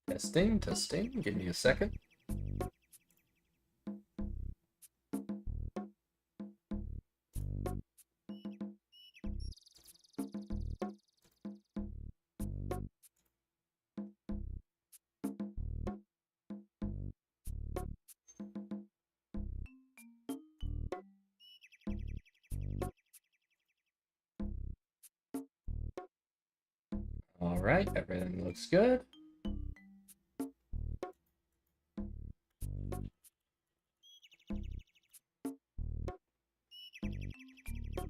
Testing, testing. Give me a second. All right, everything looks good.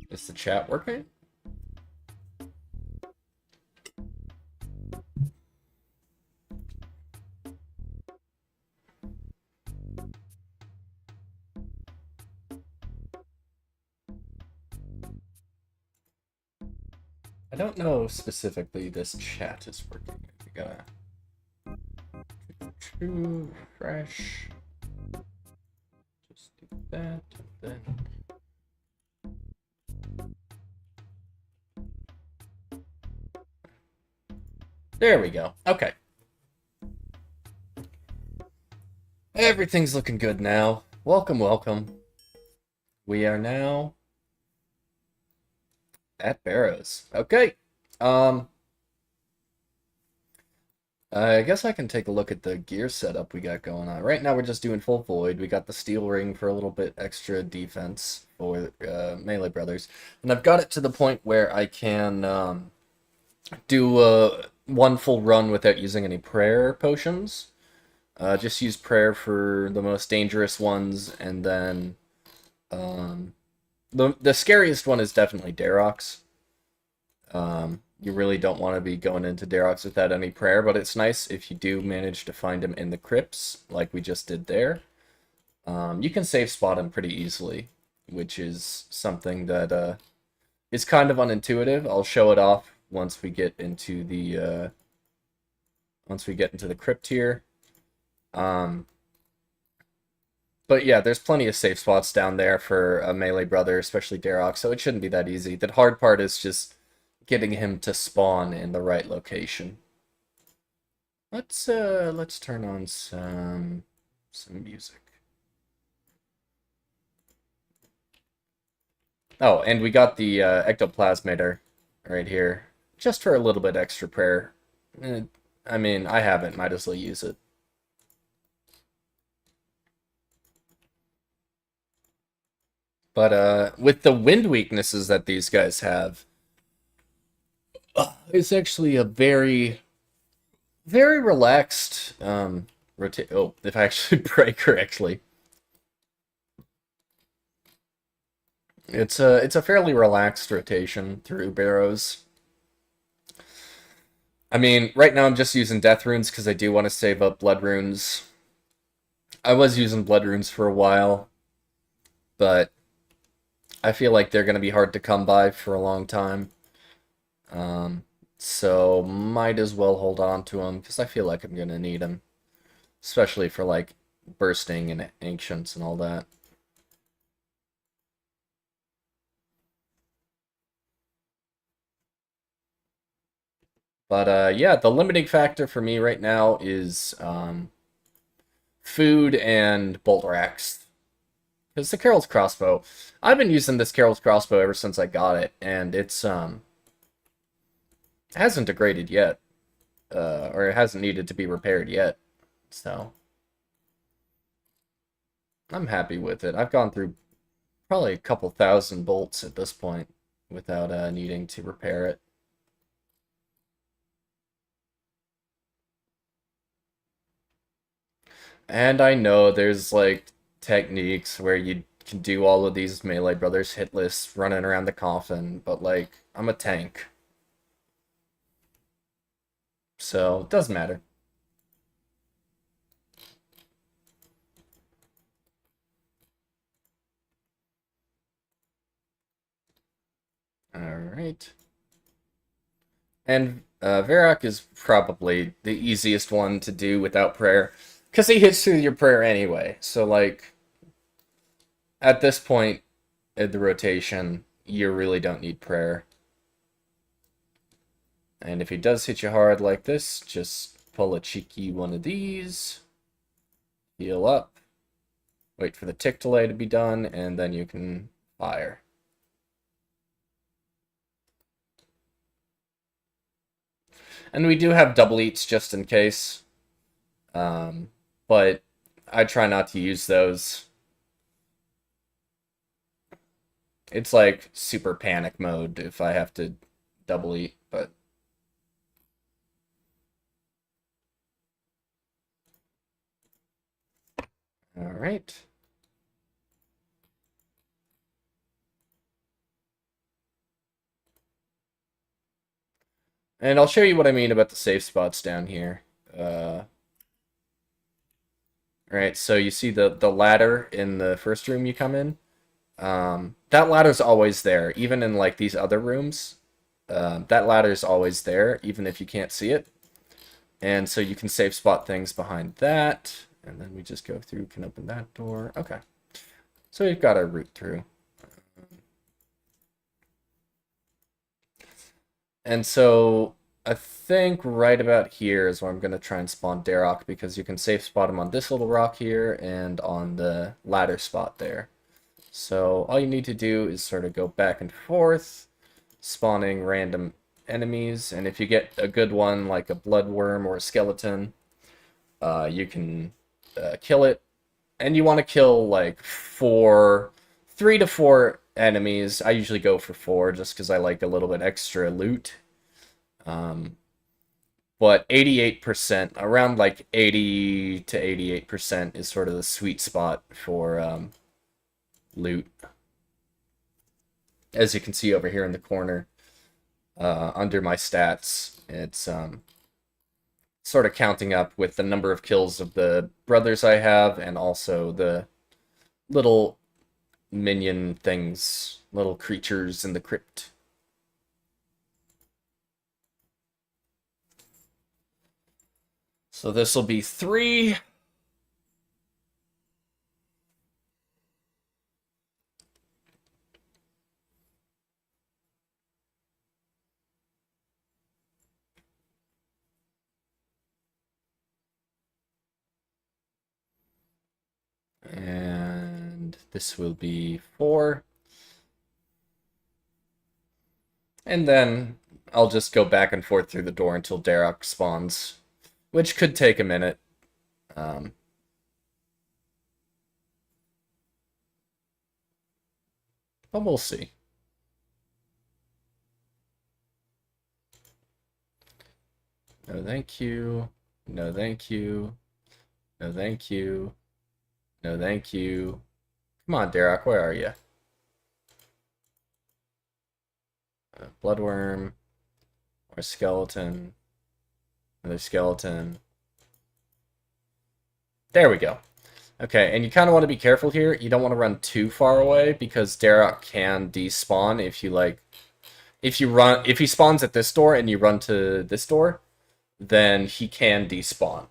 Is the chat working? I don't know specifically this chat is working. We gotta refresh. Just do that, and then there we go. Okay. Everything's looking good now. Welcome, welcome. We are now at Barrows. Okay. I guess I can take a look at the gear setup we got going on. Right now we're just doing full void. We got the steel ring for a little bit extra defense for Melee Brothers. And I've got it to the point where I can do one full run without using any prayer potions. Just use prayer for the most dangerous ones, and then the scariest one is definitely Darox. You really don't want to be going into Darox without any prayer, but it's nice if you do manage to find him in the crypts, like we just did there. You can save spot him pretty easily, which is something that is kind of unintuitive. I'll show it off once we get into the crypt here. But yeah, there's plenty of safe spots down there for a melee brother, especially Darox, so it shouldn't be that easy. The hard part is just getting him to spawn in the right location. Let's turn on some music. Oh, and we got the ectoplasmator right here, just for a little bit extra prayer. I mean, I haven't, might as well use it. But with the wind weaknesses that these guys have, it's actually a very, very relaxed rotate. Oh, if I actually pray correctly, it's a fairly relaxed rotation through Barrows. I mean, right now I'm just using death runes because I do want to save up blood runes. I was using blood runes for a while, but I feel like they're going to be hard to come by for a long time. So might as well hold on to them because I feel like I'm going to need them, especially for like bursting and ancients and all that. But yeah, the limiting factor for me right now is food and bolt racks. Because the Carol's crossbow, I've been using this Carol's crossbow ever since I got it, and it's hasn't degraded yet, or it hasn't needed to be repaired yet. So I'm happy with it. I've gone through probably a couple thousand bolts at this point without needing to repair it. And I know there's like techniques where you can do all of these Melee Brothers hit lists running around the coffin, but like, I'm a tank. So, it doesn't matter. Alright. And Varrock is probably the easiest one to do without prayer, because he hits through your prayer anyway. So, like, at this point in the rotation, you really don't need prayer. And if he does hit you hard like this, just pull a cheeky one of these. Heal up. Wait for the tick delay to be done, and then you can fire. And we do have double eats just in case. But I try not to use those. It's like super panic mode if I have to double eat, but... Alright. And I'll show you what I mean about the safe spots down here. Right, so you see the ladder in the first room you come in? That ladder's always there, even in like these other rooms. That ladder's always there, even if you can't see it. And so you can safe spot things behind that. And then we just go through, can open that door. Okay. So we've got our route through. And so I think right about here is where I'm going to try and spawn Darok, because you can safe spot him on this little rock here and on the ladder spot there. So all you need to do is sort of go back and forth, spawning random enemies, and if you get a good one like a bloodworm or a skeleton, you can kill it. And you want to kill like 3 to 4 enemies. I usually go for 4 just because I like a little bit extra loot. But 88%, around like 80 to 88% is sort of the sweet spot for loot. As you can see over here in the corner, under my stats, it's sort of counting up with the number of kills of the brothers I have, and also the little minion things, little creatures in the crypt. So this will be 3. And this will be 4. And then I'll just go back and forth through the door until Darok spawns, which could take a minute. But we'll see. No thank you. No thank you. No thank you. No thank you. Come on, Darok, where are you? Bloodworm. Or skeleton. Another skeleton. There we go. Okay, and you kind of want to be careful here. You don't want to run too far away, because Darok can despawn if you like... If he spawns at this door and you run to this door, then he can despawn.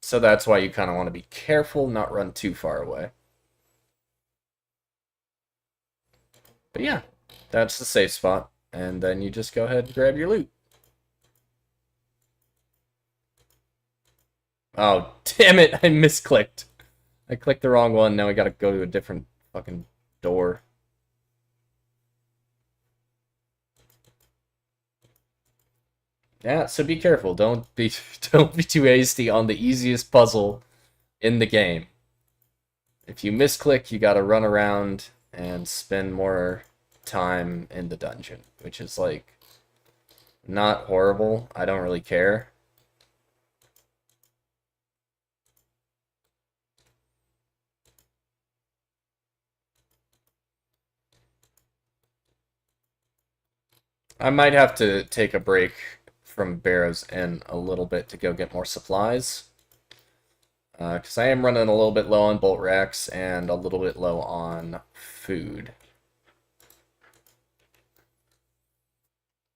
So that's why you kind of want to be careful, not run too far away. But yeah, that's the safe spot. And then you just go ahead and grab your loot. Oh, damn it, I misclicked. I clicked the wrong one, now I gotta go to a different fucking door. Yeah, so be careful. Don't be too hasty on the easiest puzzle in the game. If you misclick, you gotta run around and spend more time in the dungeon, which is like not horrible. I don't really care. I might have to take a break from Barrows in a little bit to go get more supplies. Because I am running a little bit low on bolt racks and a little bit low on food.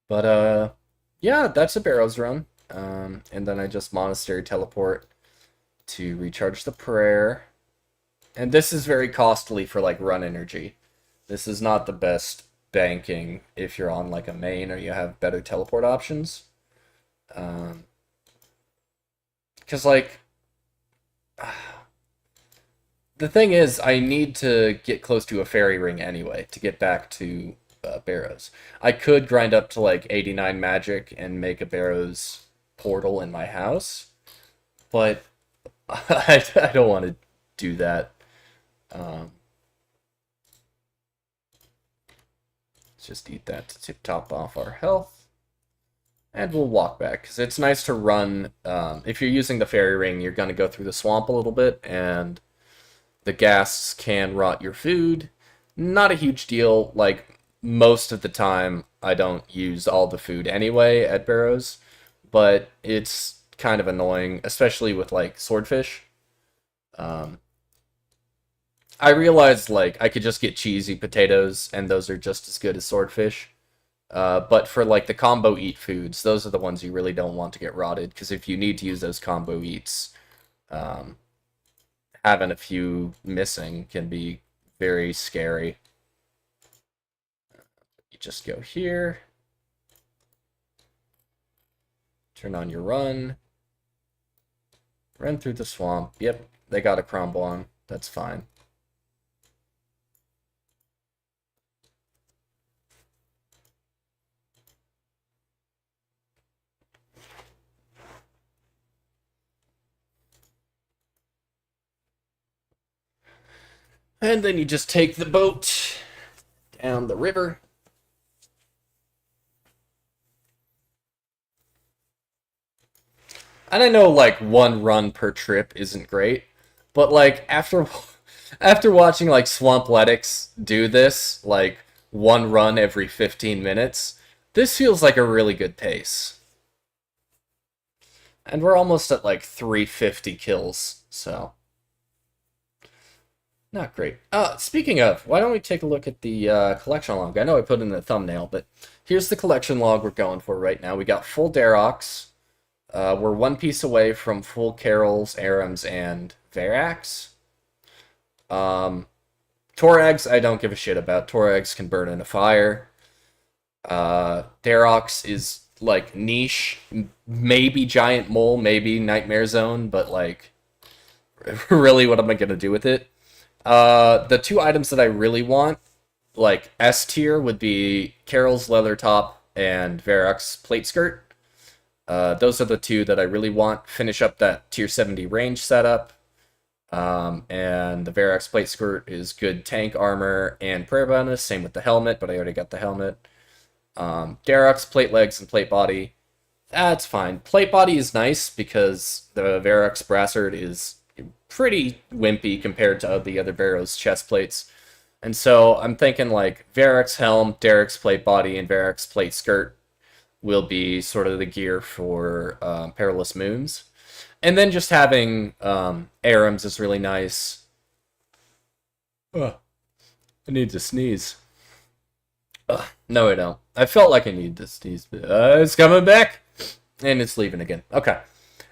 But, yeah, that's a Barrows run. And then I just monastery teleport to recharge the prayer. And this is very costly for, like, run energy. This is not the best banking if you're on, like, a main or you have better teleport options. Because like the thing is, I need to get close to a fairy ring anyway to get back to Barrows. I could grind up to like 89 magic and make a Barrows portal in my house, but I don't want to do that. Um, let's just eat that to top off our health. And we'll walk back, because it's nice to run. If you're using the fairy ring, you're going to go through the swamp a little bit, and the gas can rot your food. Not a huge deal. Like, most of the time, I don't use all the food anyway at Barrows, but it's kind of annoying, especially with, like, swordfish. Um, I realized, like, I could just get cheesy potatoes, and those are just as good as swordfish. But for like the combo eat foods, those are the ones you really don't want to get rotted, because if you need to use those combo eats, um, having a few missing can be very scary. You just go here, turn on your run, run through the swamp. Yep, they got a crumble on. That's fine. And then you just take the boat down the river. And I know like one run per trip isn't great, but like after watching like Swampletics do this, like one run every 15 minutes, this feels like a really good pace. And we're almost at like 350 kills, so not great. Speaking of, why don't we take a look at the collection log? I know I put in the thumbnail, but here's the collection log we're going for right now. We got full Darox. We're one piece away from full Carols, Arams, and Verax. Um, Torags, I don't give a shit about. Torags can burn in a fire. Darox is like niche, maybe Giant Mole, maybe Nightmare Zone, but like, really, what am I gonna do with it? The two items that I really want, like S tier, would be Carol's Leather Top and Verax Plate Skirt. Those are the two that I really want. Finish up that tier 70 range setup. And the Verax Plate Skirt is good tank armor and prayer bonus. Same with the helmet, but I already got the helmet. Darox, plate legs, and plate body. That's fine. Plate body is nice because the Verax Brassard is pretty wimpy compared to the other Barrows chest plates. And so I'm thinking like Verax helm, Derek's plate body, and Verax plate skirt will be sort of the gear for Perilous Moons. And then just having Arams is really nice. Ugh, I need to sneeze. Ugh, no, I don't. I felt like I needed to sneeze, but it's coming back, and it's leaving again. Okay.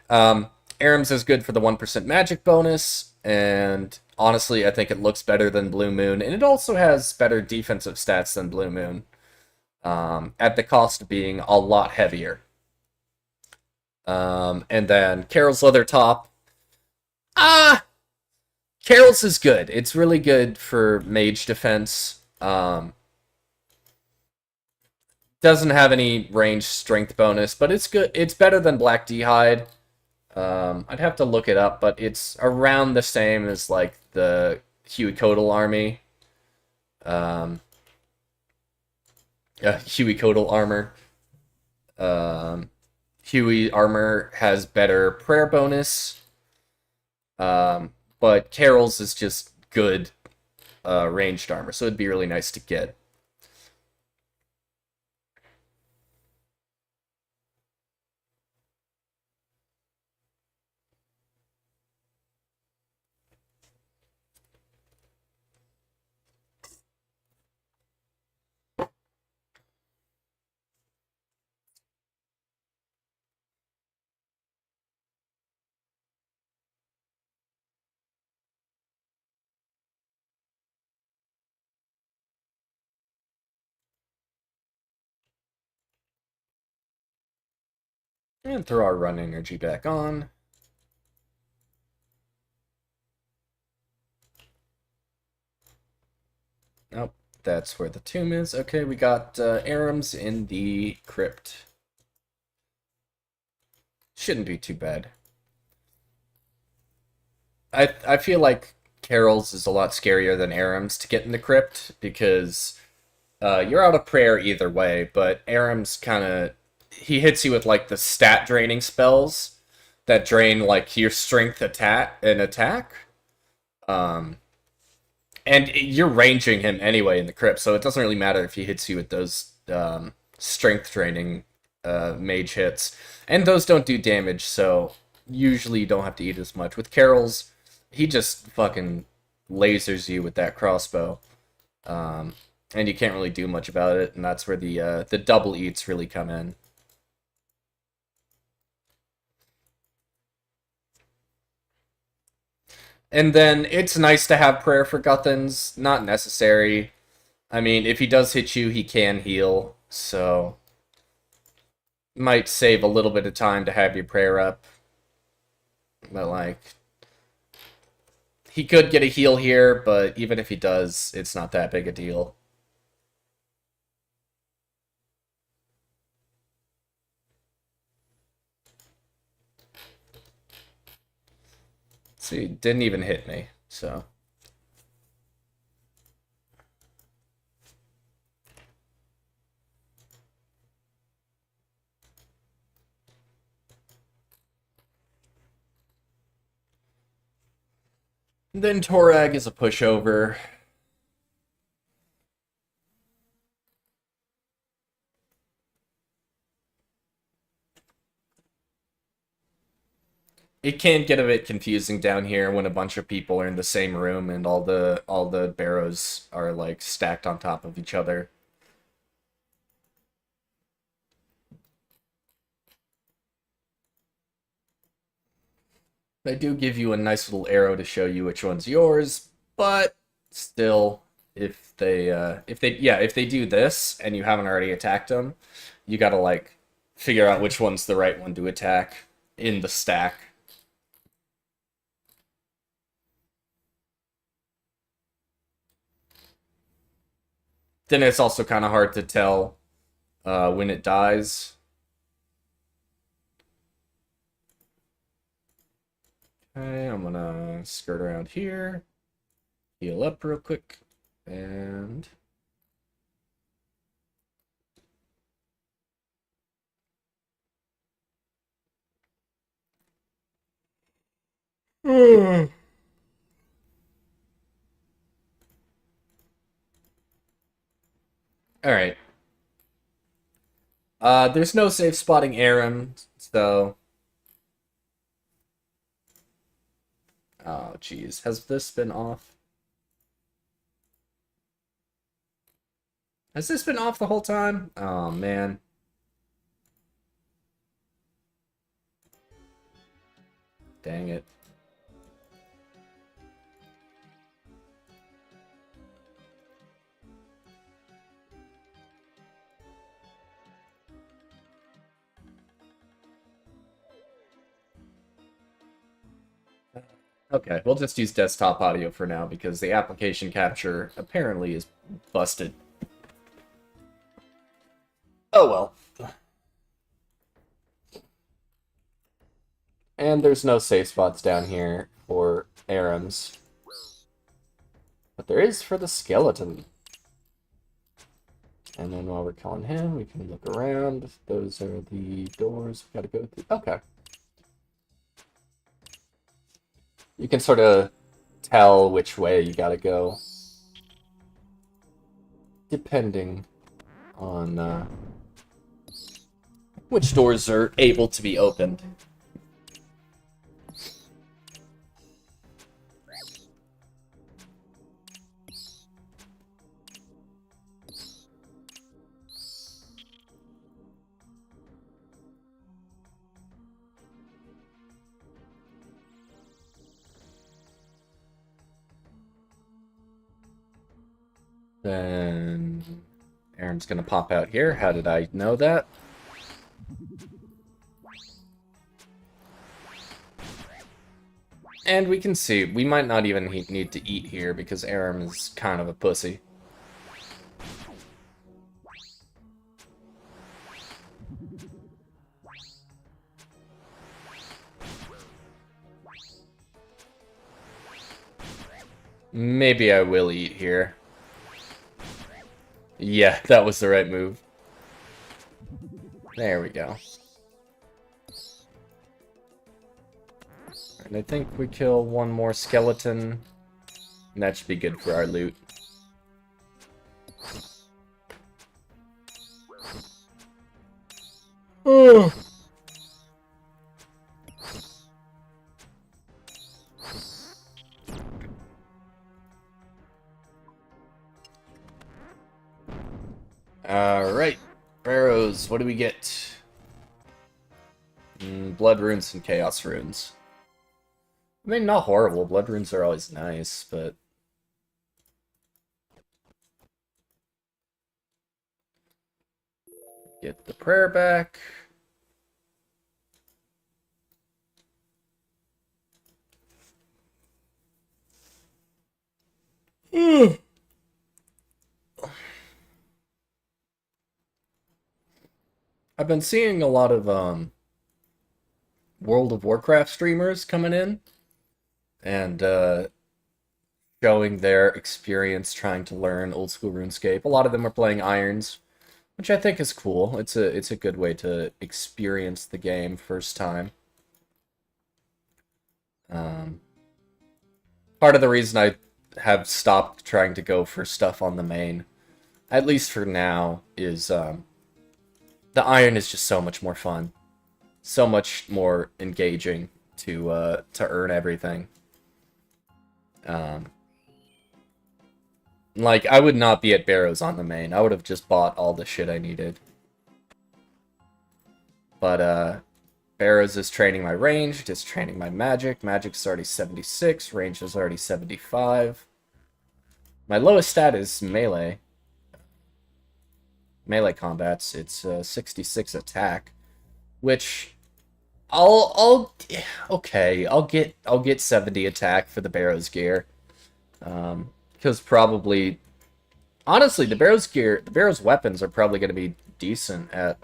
Um, Arams is good for the 1% magic bonus, and honestly, I think it looks better than Blue Moon, and it also has better defensive stats than Blue Moon, at the cost of being a lot heavier. And then Carol's Leather Top. Ah! Carol's is good. It's really good for mage defense. Doesn't have any range strength bonus, but it's good. It's better than Black D'hide. I'd have to look it up, but it's around the same as like the Huey Codal army. Um, Huey Codal armor. Um, Huey armor has better prayer bonus, but Carol's is just good ranged armor, so it'd be really nice to get. And throw our run energy back on. Nope, that's where the tomb is. Okay, we got Arams in the crypt. Shouldn't be too bad. I feel like Carol's is a lot scarier than Aram's to get in the crypt because you're out of prayer either way, but Aram's kind of he hits you with like the stat draining spells that drain like your strength attack. Um, and you're ranging him anyway in the crypt, so it doesn't really matter if he hits you with those strength draining mage hits, and those don't do damage, so usually you don't have to eat as much. With Carol's, he just fucking lasers you with that crossbow, um, and you can't really do much about it, and that's where the double eats really come in. And then it's nice to have prayer for Guthans, not necessary. I mean, if he does hit you, he can heal, so might save a little bit of time to have your prayer up. But like, he could get a heal here, but even if he does, it's not that big a deal. See, didn't even hit me, so. Then Torag is a pushover. It can get a bit confusing down here when a bunch of people are in the same room and all the barrows are like stacked on top of each other. They do give you a nice little arrow to show you which one's yours, but still, if they do this and you haven't already attacked them, you gotta like figure out which one's the right one to attack in the stack. Then it's also kind of hard to tell when it dies. Okay, I'm gonna skirt around here, heal up real quick, and all right. There's no safe spotting Aram, so. Oh, jeez. Has this been off? Has this been off the whole time? Oh, man. Dang it. Okay, we'll just use desktop audio for now because the application capture apparently is busted. Oh well. And there's no safe spots down here for Arams. But there is for the skeleton. And then while we're killing him, we can look around. Those are the doors we gotta go through. Okay. You can sort of tell which way you gotta go. Depending on which doors are able to be opened. Then Aaron's gonna pop out here. How did I know that? And we can see, we might not even need to eat here because Aram is kind of a pussy. Maybe I will eat here. Yeah, that was the right move. There we go. And I think we kill one more skeleton. And that should be good for our loot. Oh. Alright. Barrows, what do we get? Blood runes and chaos runes. I mean, not horrible. Blood runes are always nice, but... Get the prayer back. I've been seeing a lot of World of Warcraft streamers coming in and showing their experience trying to learn old school RuneScape. A lot of them are playing Irons, which I think is cool. It's a good way to experience the game first time. Part of the reason I have stopped trying to go for stuff on the main, at least for now, is the Iron is just so much more fun, so much more engaging to earn everything. Like, I would not be at Barrows on the main. I would have just bought all the shit I needed. But, Barrows is training my range, just training my magic. Magic's already 76, range is already 75. My lowest stat is melee. Melee combats, it's 66 attack, which I'll get 70 attack for the Barrows gear. Because probably, honestly, the Barrows weapons are probably going to be decent at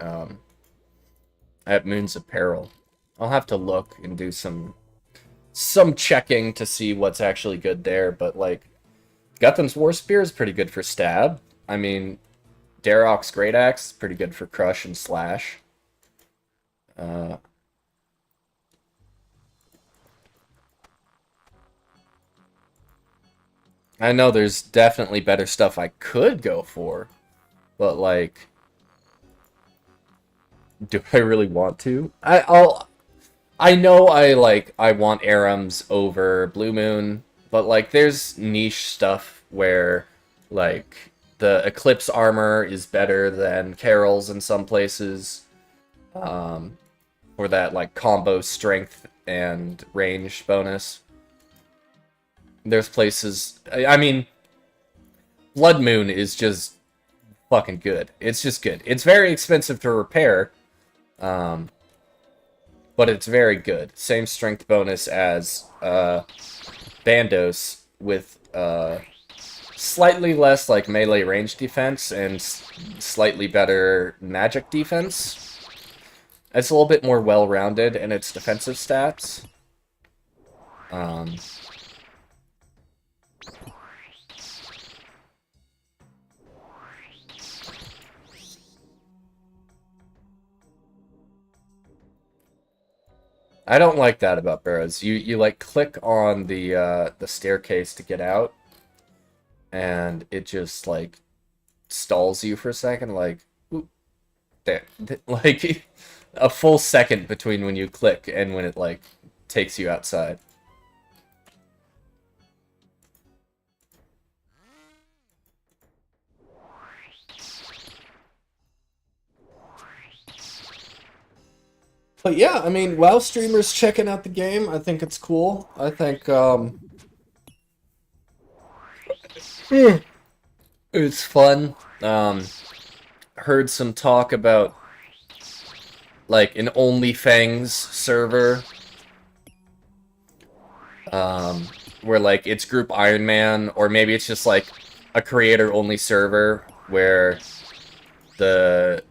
Moon's Apparel. I'll have to look and do some checking to see what's actually good there, but like, Guthan's War Spear is pretty good for stab. I mean, Darok's Great Axe is pretty good for crush and slash. I know there's definitely better stuff I could go for, but like, do I really want to? I know I want Aram's over Blue Moon, but like there's niche stuff where like the Eclipse armor is better than Carol's in some places. For that like combo strength and range bonus. There's places, I mean, Blood Moon is just fucking good. It's just good. It's very expensive to repair, but it's very good. Same strength bonus as Bandos with slightly less like melee range defense and slightly better magic defense. It's a little bit more well-rounded in its defensive stats. I don't like that about Barrows. You like click on the staircase to get out, and it just like stalls you for a second, like oop, there, like a full second between when you click and when it like takes you outside. But yeah, I mean, WoW streamers checking out the game, I think it's cool. I think it's fun. Heard some talk about like an OnlyFans server. where like it's group Ironman, or maybe it's just like a creator-only server where the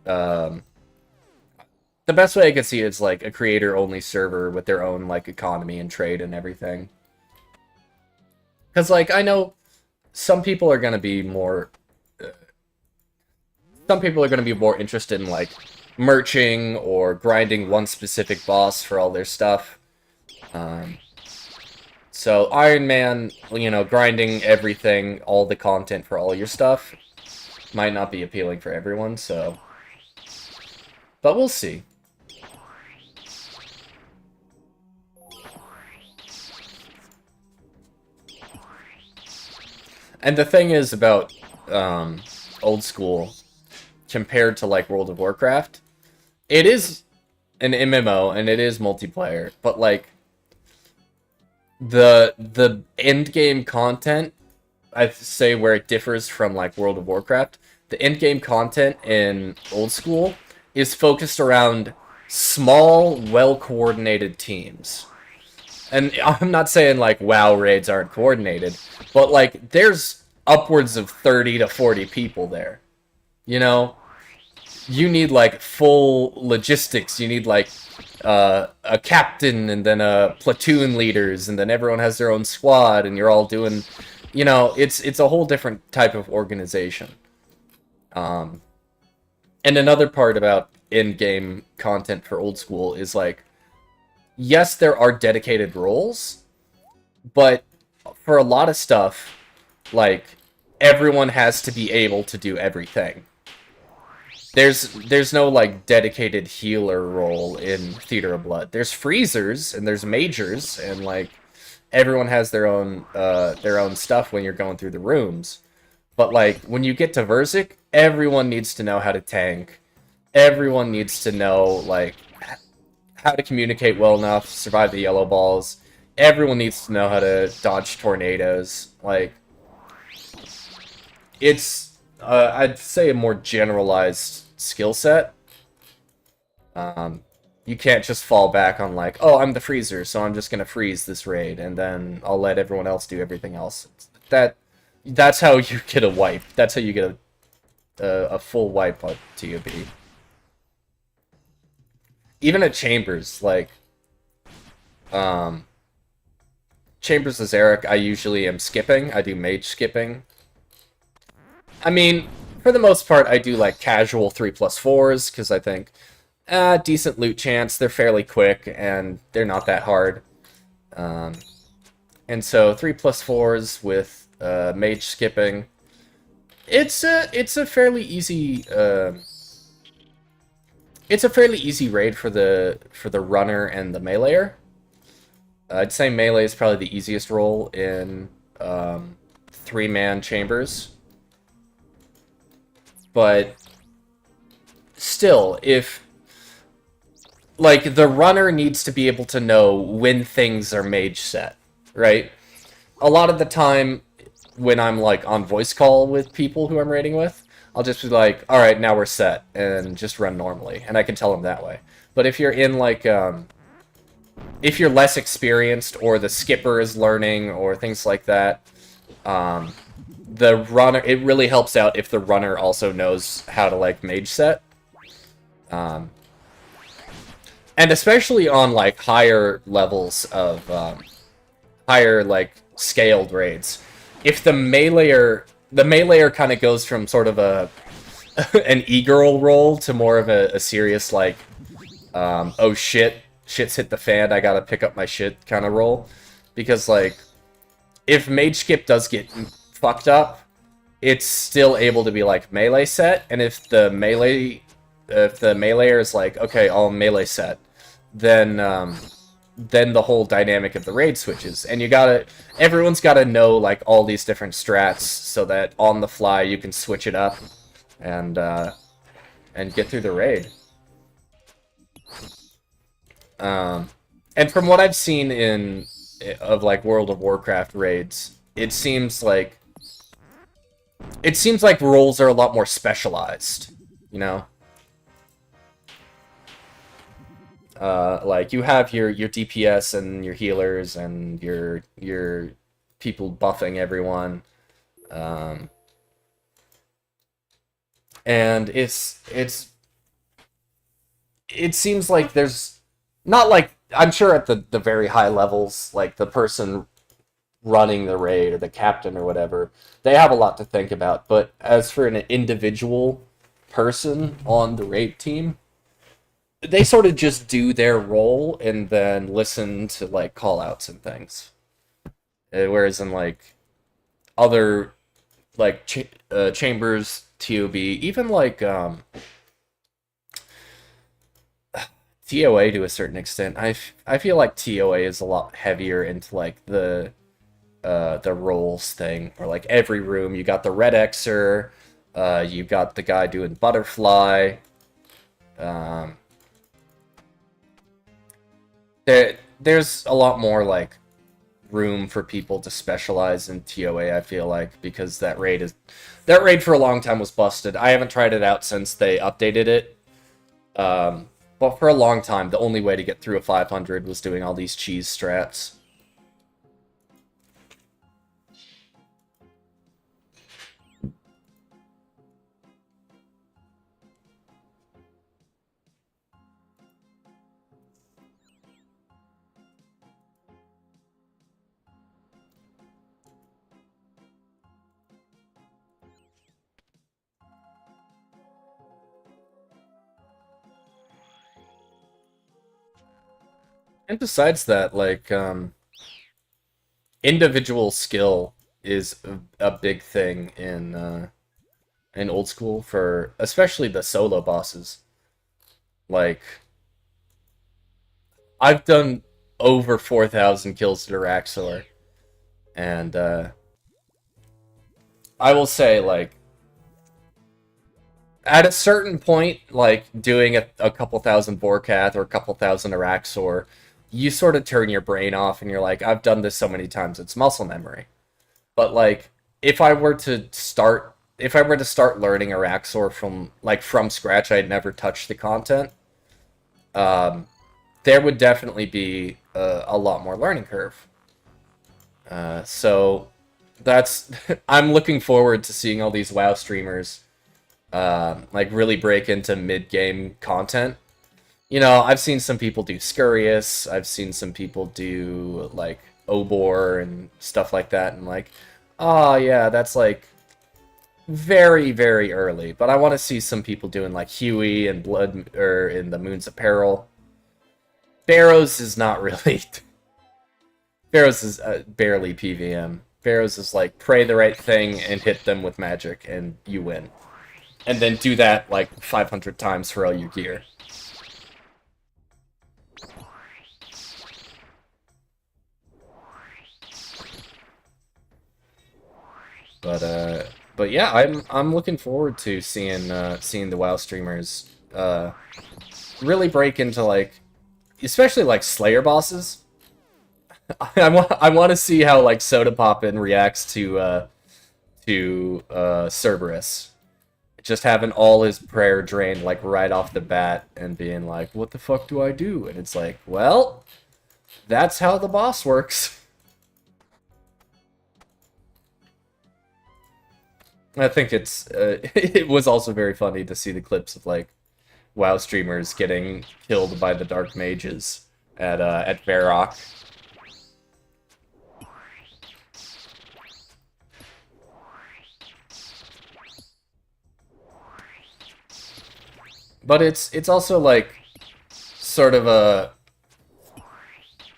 um, the best way I could see it is like a creator-only server with their own like economy and trade and everything. Because like I know some people are gonna be more interested in like merching or grinding one specific boss for all their stuff. So Iron Man, you know, grinding everything, all the content for all your stuff might not be appealing for everyone, so... But we'll see. And the thing is about old school, compared to like World of Warcraft, it is an MMO and it is multiplayer, but like the end game content, I'd say where it differs from like World of Warcraft, the end game content in old school is focused around small, well-coordinated teams. And I'm not saying like WoW raids aren't coordinated, but like there's upwards of 30 to 40 people there. You know, you need like full logistics. You need like a captain and then a platoon leaders, and then everyone has their own squad, and you're all doing, you know, it's a whole different type of organization. And another part about in-game content for old school is like, yes, there are dedicated roles, but for a lot of stuff, like, everyone has to be able to do everything. There's no, like, dedicated healer role in Theater of Blood. There's freezers, and there's majors, and, like, everyone has their own stuff when you're going through the rooms. But, like, when you get to Verzik, everyone needs to know how to tank. Everyone needs to know, like, how to communicate well enough, survive the yellow balls. Everyone needs to know how to dodge tornadoes. Like, it's, I'd say, a more generalized skill set. You can't just fall back on, like, oh, I'm the freezer, so I'm just gonna freeze this raid, and then I'll let everyone else do everything else. That's how you get a wipe. That's how you get a full wipe on TOB. Even at Chambers, like, Chambers as Eric, I usually am skipping. I do mage skipping. I mean, for the most part, I do, like, casual 3+4s, because I think, decent loot chance, they're fairly quick, and they're not that hard. And so, 3+4s with, mage skipping, it's a fairly easy, it's a fairly easy raid for the runner and the meleeer. I'd say melee is probably the easiest role in 3-man Chambers. But still, if, like, the runner needs to be able to know when things are mage set, right? A lot of the time, when I'm, like, on voice call with people who I'm raiding with, I'll just be like, alright, now we're set, and just run normally, and I can tell them that way. But if you're in, like, if you're less experienced, or the skipper is learning, or things like that, the runner, it really helps out if the runner also knows how to, like, mage set. And especially on, like, higher levels of, higher, like, scaled raids. If the meleeer kind of goes from sort of an e-girl role to more of a serious, like, oh shit, shit's hit the fan, I gotta pick up my shit kind of role. Because, like, if mage skip does get fucked up, it's still able to be, like, melee set, and if the meleeer is like, okay, all melee set, then the whole dynamic of the raid switches, and everyone's gotta know, like, all these different strats, so that on the fly you can switch it up, and get through the raid. And from what I've seen of, like, World of Warcraft raids, it seems like roles are a lot more specialized, you know? Like you have your DPS and your healers and your people buffing everyone. Um, and it seems like there's not like I'm sure at the very high levels, like the person running the raid or the captain or whatever, they have a lot to think about. But as for an individual person on the raid team, they sort of just do their role and then listen to like call outs and things. Whereas in like other like chambers, TOB, even like TOA to a certain extent, I feel like TOA is a lot heavier into like the roles thing, or like every room you got the red Xer, you got the guy doing butterfly. Um, there's a lot more like room for people to specialize in TOA. I feel like because that raid for a long time was busted. I haven't tried it out since they updated it. But for a long time, the only way to get through a 500 was doing all these cheese strats. And besides that, like, individual skill is a big thing in old school for especially the solo bosses. Like, I've done over 4,000 kills to Araxor, and I will say, like, at a certain point, like doing a couple thousand Vorkath or a couple thousand Araxor, you sort of turn your brain off and you're like, I've done this so many times, it's muscle memory. But like, if I were to start learning Araxor from scratch, I'd never touched the content. Um, there would definitely be a lot more learning curve. So that's I'm looking forward to seeing all these WoW streamers like really break into mid-game content. You know, I've seen some people do Scurious, I've seen some people do like Obor and stuff like that, and like, oh yeah, that's like very, very early. But I want to see some people doing like Huey and Blood or in the Moon's Apparel. Barrows is not really. Barrows is barely PVM. Barrows is like pray the right thing and hit them with magic and you win. And then do that like 500 times for all your gear. But yeah, I'm looking forward to seeing the WoW streamers really break into like, especially like Slayer bosses. I want to see how like Soda Poppin reacts to Cerberus. Just having all his prayer drained like right off the bat and being like, what the fuck do I do? And it's like, well, that's how the boss works. I think it was also very funny to see the clips of like WoW streamers getting killed by the dark mages at Varrock. But it's also like sort of a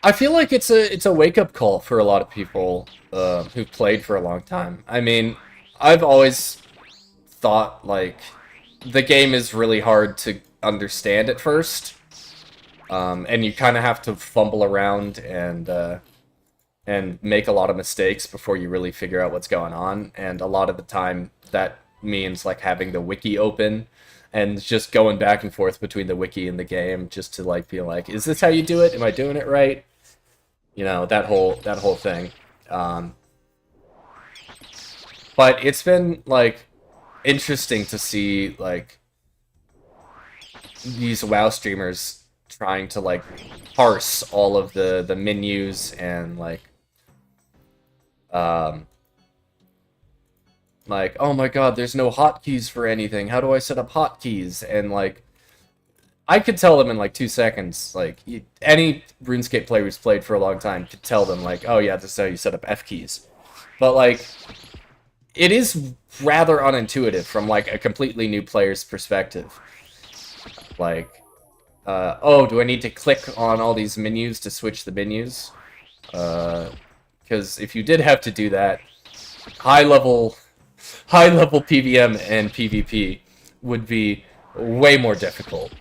I feel like it's a wake up call for a lot of people who've played for a long time. I mean, I've always thought like the game is really hard to understand at first, and you kind of have to fumble around and make a lot of mistakes before you really figure out what's going on. And a lot of the time, that means like having the wiki open and just going back and forth between the wiki and the game just to like be like, is this how you do it? Am I doing it right? You know, that whole thing. Um, but it's been like interesting to see like these WoW streamers trying to like parse all of the menus and um like, oh my god, there's no hotkeys for anything. How do I set up hotkeys? And like, I could tell them in like 2 seconds. Like, any RuneScape player who's played for a long time could tell them like, oh yeah, this is how you set up F keys. But like, it is rather unintuitive from like a completely new player's perspective. Like, oh, do I need to click on all these menus to switch the menus? Because if you did have to do that, high level PVM and PvP would be way more difficult.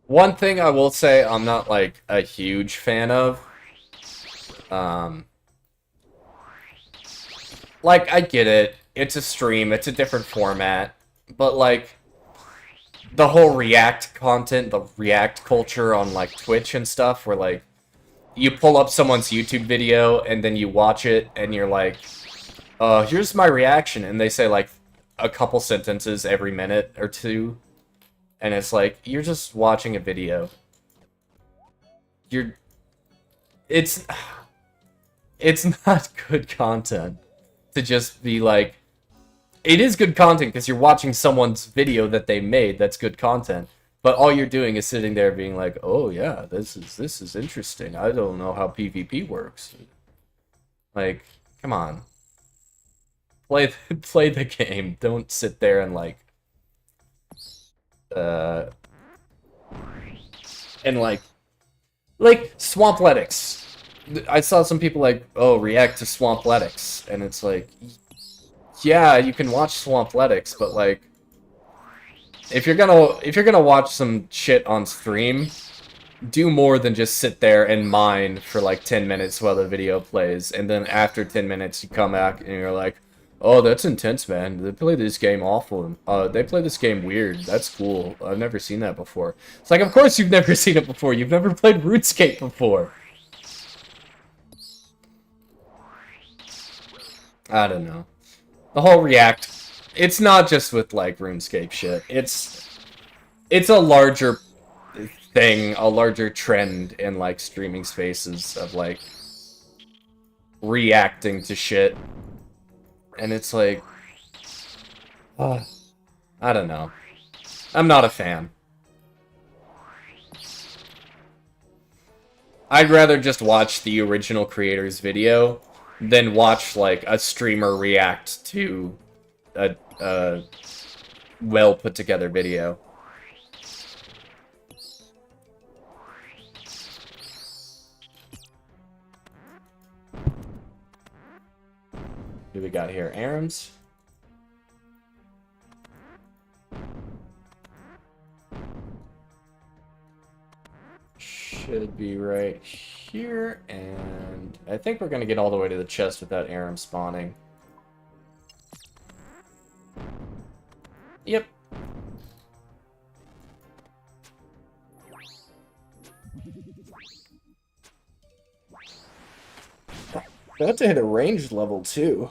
One thing I will say I'm not like a huge fan of, um, like I get it, it's a stream, it's a different format, but like the whole React content, the React culture on like Twitch and stuff, where like you pull up someone's YouTube video and then you watch it and you're like, here's my reaction, and they say like a couple sentences every minute or two, and it's like, you're just watching a video. You're... It's not good content to just be like... It is good content because you're watching someone's video that they made that's good content, but all you're doing is sitting there being like, oh yeah, this is interesting. I don't know how PvP works. Like, come on. Play the game. Don't sit there and like and like Swampletics. I saw some people like, oh, react to Swampletics, and it's like, yeah, you can watch Swampletics, but like, if you're gonna watch some shit on stream, do more than just sit there and mine for like 10 minutes while the video plays, and then after 10 minutes you come back and you're like, oh, that's intense, man. They play this game awful. They play this game weird. That's cool. I've never seen that before. It's like, of course you've never seen it before. You've never played RuneScape before. I don't know. The whole React, it's not just with like RuneScape shit. It's a larger thing, a larger trend in like streaming spaces of like reacting to shit. And it's like, I don't know. I'm not a fan. I'd rather just watch the original creator's video than watch like a streamer react to a well put together video. Who we got here? Arams? Should be right here, and I think we're gonna get all the way to the chest without Aram spawning. Yep. About to hit a ranged level too.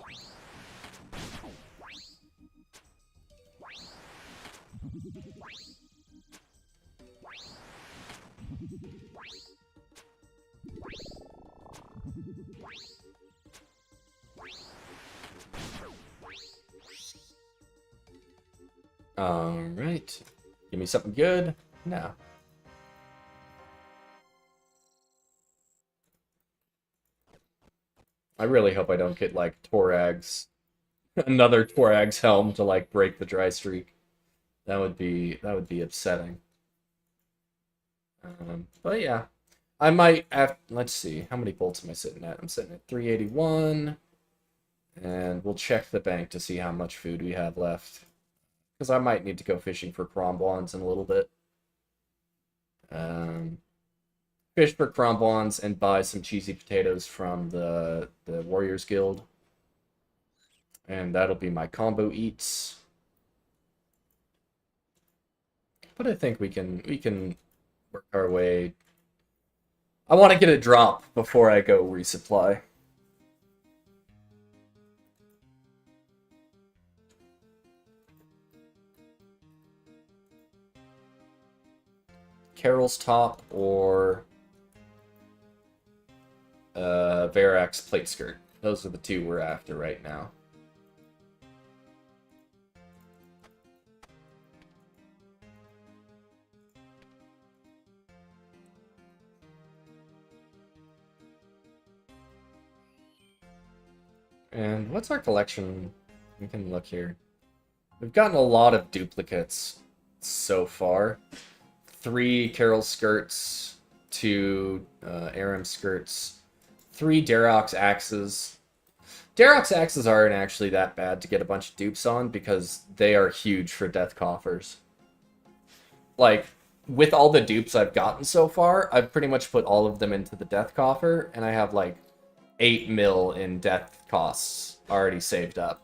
Alright. Give me something good? No. I really hope I don't get, like, Torag's... another Torag's helm to, like, break the dry streak. That would be upsetting. But yeah. I might have... Let's see. How many bolts am I sitting at? I'm sitting at 381. And we'll check the bank to see how much food we have left. Because I might need to go fishing for Crombons in a little bit. Fish for Crombons and buy some cheesy potatoes from the Warriors Guild. And that'll be my combo eats. but I think we can work our way. I want to get a drop before I go resupply. Carol's top or Varak's plate skirt. Those are the two we're after right now. And what's our collection? We can look here. We've gotten a lot of duplicates so far. 3 Carol skirts, 2 Aram skirts, 3 Darroch's axes. Darroch's axes aren't actually that bad to get a bunch of dupes on because they are huge for death coffers. Like, with all the dupes I've gotten so far, I've pretty much put all of them into the death coffer, and I have like 8 mil in death costs already saved up.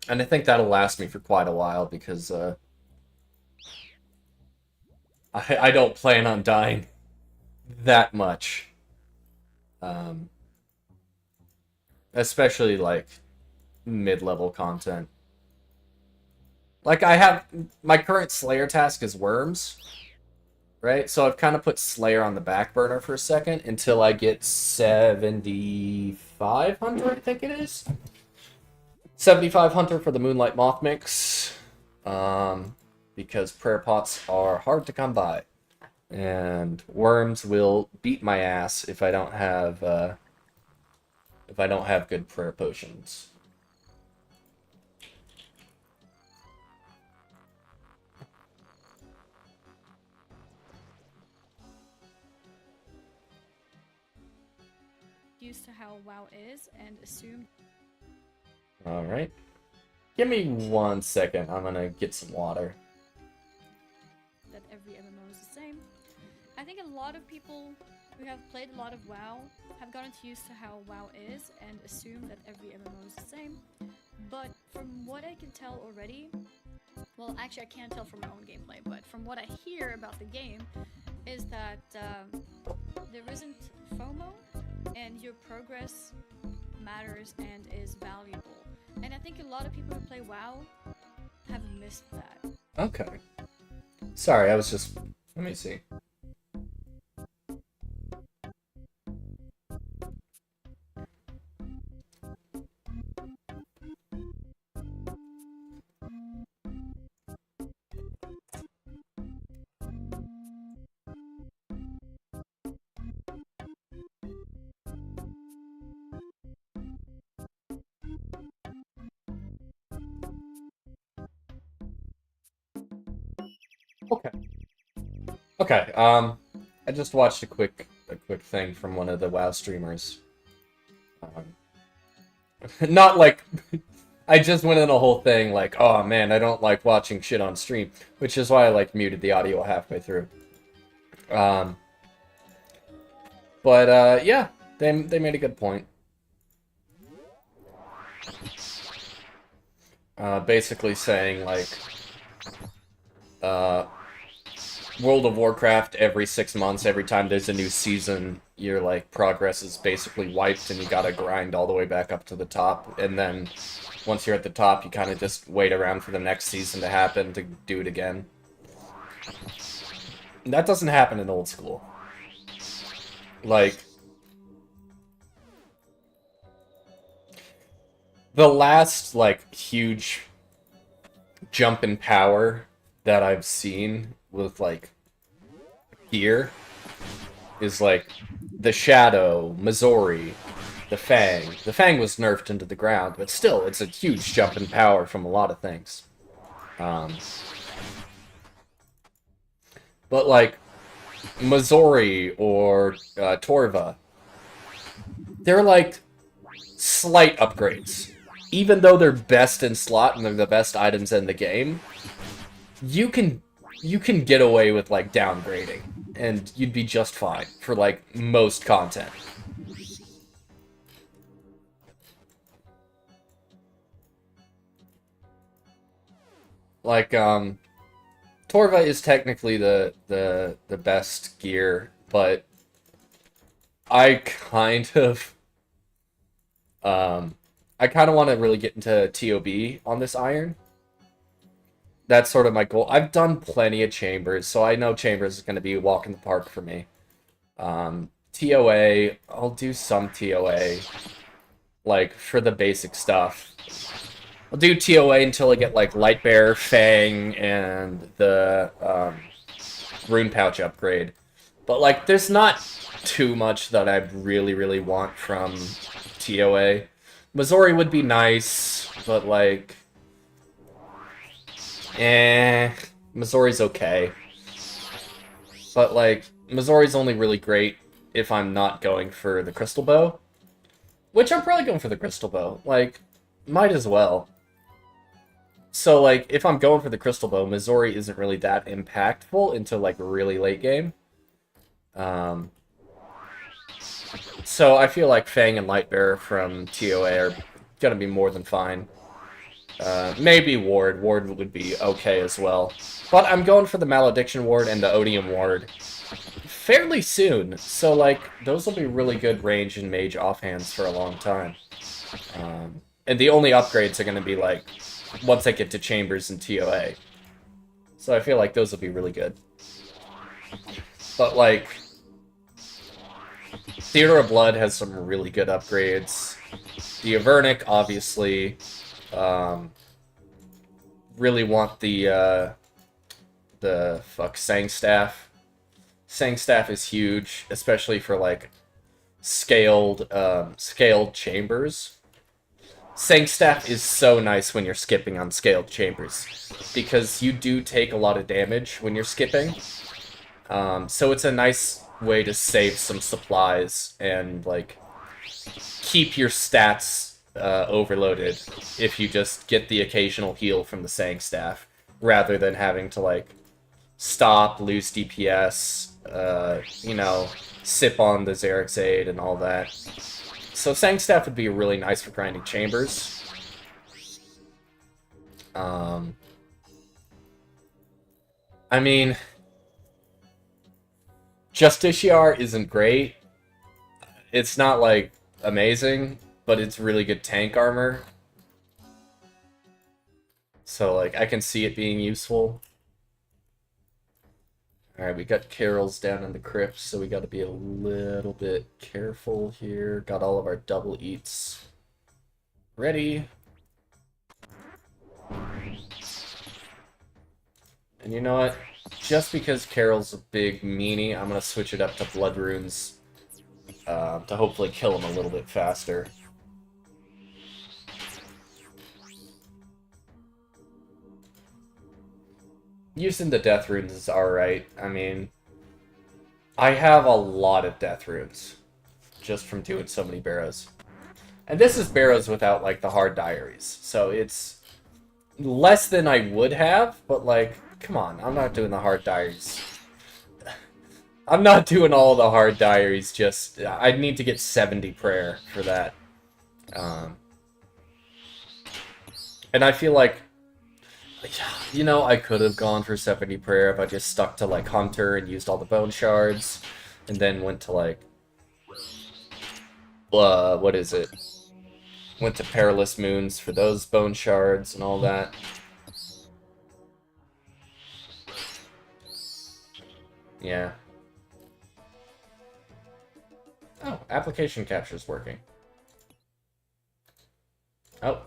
And I think that'll last me for quite a while because I don't plan on dying that much. Especially like mid-level content. Like I have my current Slayer task is worms, right? So I've kind of put Slayer on the back burner for a second until I get 7,500, I think it is. 75 Hunter for the Moonlight Moth mix, because prayer pots are hard to come by, and worms will beat my ass if I don't have good prayer potions. Used to how WoW is and assume. Alright. Give me 1 second. I'm gonna get some water. That every MMO is the same. I think a lot of people who have played a lot of WoW have gotten used to how WoW is and assume that every MMO is the same. But from what I can tell already, well, actually I can't tell from my own gameplay, but from what I hear about the game, is that there isn't FOMO and your progress matters and is valuable. And I think a lot of people who play WoW have missed that. Okay. Sorry, I was just... Let me see. Okay. Okay, I just watched a quick thing from one of the WoW streamers. Not like... I just went in a whole thing like, oh man, I don't like watching shit on stream, which is why I like muted the audio halfway through. Yeah, they made a good point. Basically saying like, World of Warcraft every 6 months, every time there's a new season, your like progress is basically wiped and you gotta grind all the way back up to the top, and then once you're at the top, you kind of just wait around for the next season to happen to do it again. And that doesn't happen in old school. Like, the last, like, huge jump in power that I've seen with, like, gear is, like, the Shadow, Missouri, the Fang. The Fang was nerfed into the ground, but still, it's a huge jump in power from a lot of things. But, like, Missouri or Torva, they're, like, slight upgrades. Even though they're best in slot and they're the best items in the game, you can get away with, like, downgrading, and you'd be just fine for, like, most content. Like, Torva is technically the best gear, but I kind of um I kind of want to really get into TOB on this iron. That's sort of my goal. I've done plenty of chambers, so I know chambers is going to be a walk in the park for me. TOA, I'll do some TOA, like for the basic stuff. I'll do TOA until I get like Lightbearer, Fang, and the Rune Pouch upgrade. But like, there's not too much that I really want from TOA. Missouri would be nice, but like, Missouri's okay. But like, Missouri's only really great if I'm not going for the Crystal Bow. Which I'm probably going for the Crystal Bow. Like, might as well. So like, if I'm going for the Crystal Bow, Missouri isn't really that impactful until like really late game. So I feel like Fang and Lightbearer from TOA are gonna be more than fine. Maybe Ward. Ward would be okay as well. But I'm going for the Malediction Ward and the Odium Ward fairly soon. So, like, those will be really good range and mage offhands for a long time. And the only upgrades are going to be, like, once I get to Chambers and TOA. So I feel like those will be really good. But, like, Theater of Blood has some really good upgrades. The Avernic, obviously... really want the Sang Staff. Sang Staff is huge, especially for like scaled chambers. Sang Staff is so nice when you're skipping on scaled chambers, because you do take a lot of damage when you're skipping. So it's a nice way to save some supplies and like keep your stats overloaded if you just get the occasional heal from the Sang Staff, rather than having to, like, stop, lose DPS, you know, sip on the Xerix Aid and all that. So Sang Staff would be really nice for grinding chambers. I mean, Justiciar isn't great. It's not, like, amazing, but it's really good tank armor. So, like, I can see it being useful. Alright, we got Carol's down in the crypt, so we gotta be a little bit careful here. Got all of our double eats ready. And you know what? Just because Carol's a big meanie, I'm gonna switch it up to Blood Runes to hopefully kill him a little bit faster. Using the death runes is alright. I mean, I have a lot of death runes just from doing so many Barrows. And this is Barrows without, like, the hard diaries. So it's less than I would have, but, like, come on, I'm not doing the hard diaries. I'm not doing all the hard diaries, just... I need to get 70 prayer for that. And I feel like... You know, I could have gone for 70 prayer if I just stuck to, like, Hunter and used all the bone shards, and then went to, like, what is it? Went to Perilous Moons for those bone shards and all that. Yeah. Oh, application capture's working. Oh.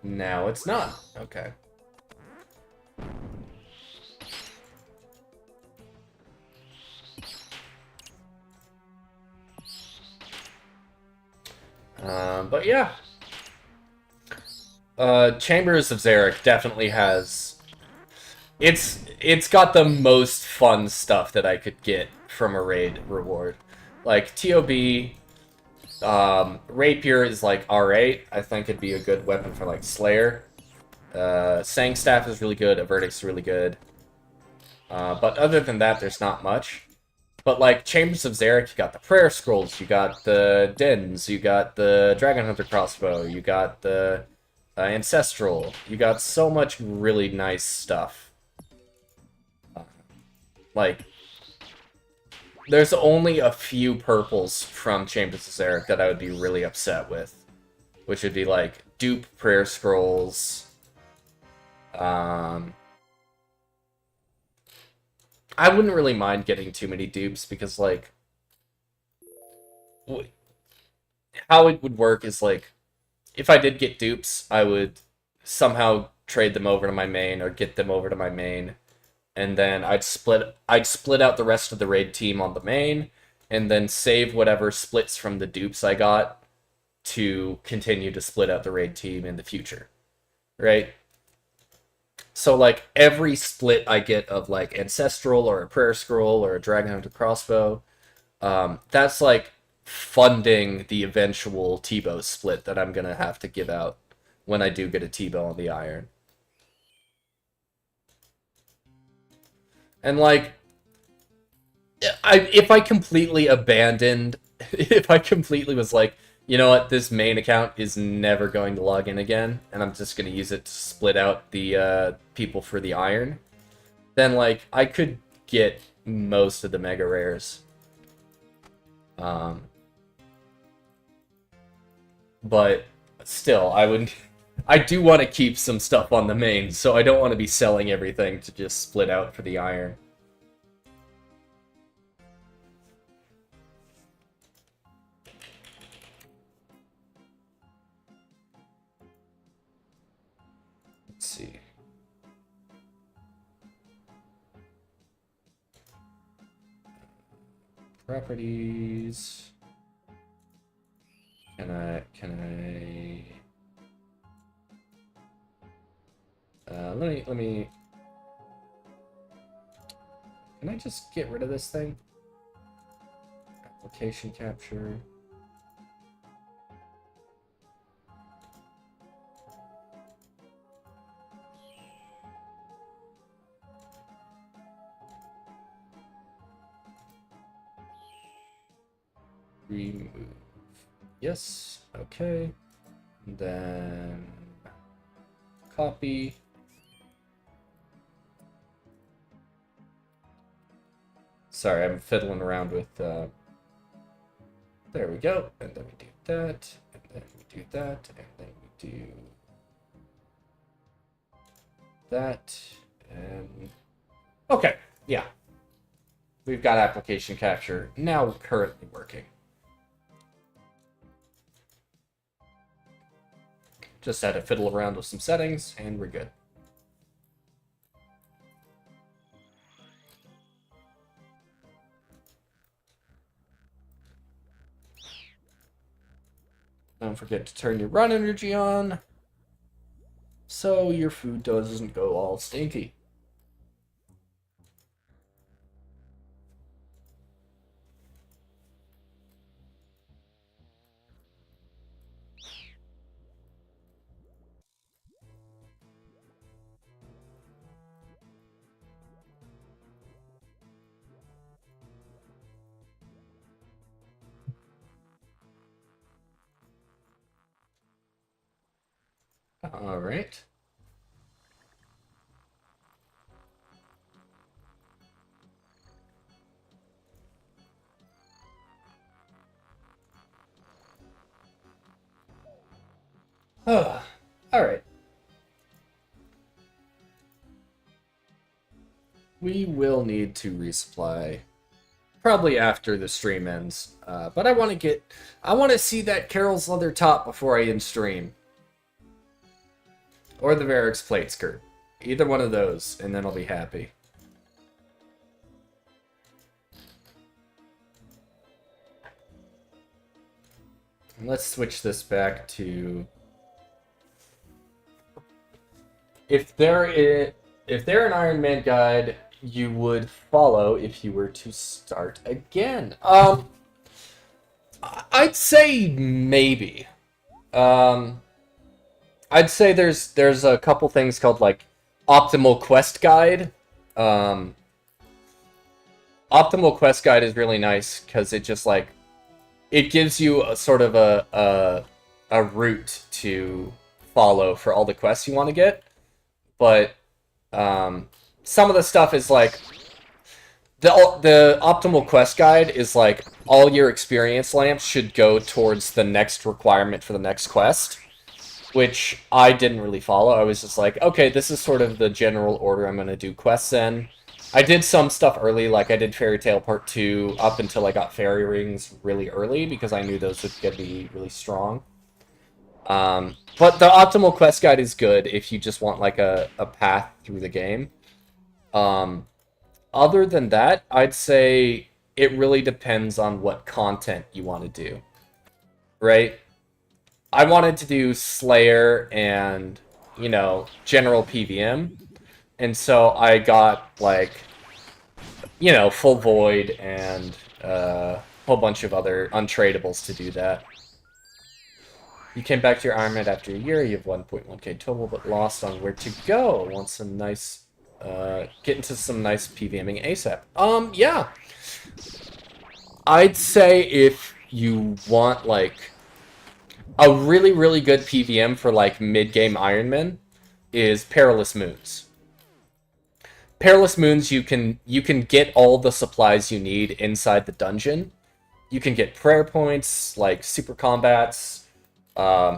Now it's not. Okay. But yeah. Chambers of Xeric definitely has... It's got the most fun stuff that I could get from a raid reward. Like, TOB... Rapier is like R8. I think it'd be a good weapon for like Slayer. Sang Staff is really good. Avernic's really good. But other than that, there's not much. But like Chambers of Xeric, you got the Prayer Scrolls, you got the Dens, you got the Dragon Hunter crossbow, you got the Ancestral. You got so much really nice stuff. Like, there's only a few purples from Chambers of Zarek that I would be really upset with. Which would be, like, dupe prayer scrolls. I wouldn't really mind getting too many dupes, because, like, how it would work is, like, if I did get dupes, I would somehow trade them over to my main, or get them over to my main, and then I'd split out the rest of the raid team on the main, and then save whatever splits from the dupes I got to continue to split out the raid team in the future, right? So, like, every split I get of, like, Ancestral, or a Prayer Scroll, or a Dragon Hunter Crossbow, that's, like, funding the eventual T-bow split that I'm gonna have to give out when I do get a T-bow on the Iron. And, like, if I completely abandoned, if I completely was like, you know what, this main account is never going to log in again, and I'm just going to use it to split out the people for the Iron, then, like, I could get most of the Mega Rares. But still, I do want to keep some stuff on the main, so I don't want to be selling everything to just split out for the Iron. Let's see. Properties. Can I let me can I just get rid of this thing? Application capture. Remove. Yes, okay. Then copy. Sorry, I'm fiddling around with there we go. And then we do that, and then we do that, and then we do that, and okay, yeah. We've got application capture now currently working. Just had to fiddle around with some settings, and we're good. Don't forget to turn your run energy on, so your food doesn't go all stinky. All right. All right. We will need to resupply probably after the stream ends. But I want to see that Carol's leather top before I end stream. Or the Varric's plate skirt. Either one of those, and then I'll be happy. And let's switch this back to... If they're an Ironman guide, you would follow if you were to start again. I'd say maybe. I'd say there's a couple things called, like, Optimal Quest Guide. Optimal Quest Guide is really nice because it just, like, it gives you a sort of a route to follow for all the quests you want to get, but some of the stuff is like the optimal quest guide is like all your experience lamps should go towards the next requirement for the next quest, which I didn't really follow. I was just like, okay, this is sort of the general order I'm going to do quests in. I did some stuff early, like I did Fairy Tale Part 2 up until I got Fairy Rings really early, because I knew those would get me really strong. But the optimal quest guide is good if you just want like a path through the game. Other than that, I'd say it really depends on what content you want to do, right? I wanted to do Slayer and, you know, general PVM, and so I got, like, you know, Full Void and a whole bunch of other untradables to do that. You came back to your Ironman after a year, you have 1.1k total, but lost on where to go. Want some nice, get into some nice PVMing ASAP. Yeah. I'd say if you want, like, a really, really good PVM for, like, mid-game Ironman is Perilous Moons. Perilous Moons, you can get all the supplies you need inside the dungeon. You can get prayer points, like super combats,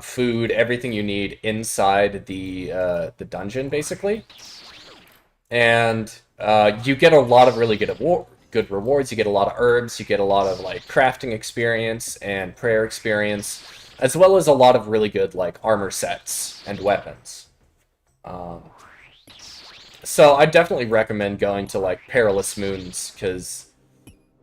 food, everything you need inside the dungeon, basically. And you get a lot of really good rewards. You get a lot of herbs. You get a lot of like crafting experience and prayer experience, as well as a lot of really good like armor sets and weapons. So I definitely recommend going to like Perilous Moons, because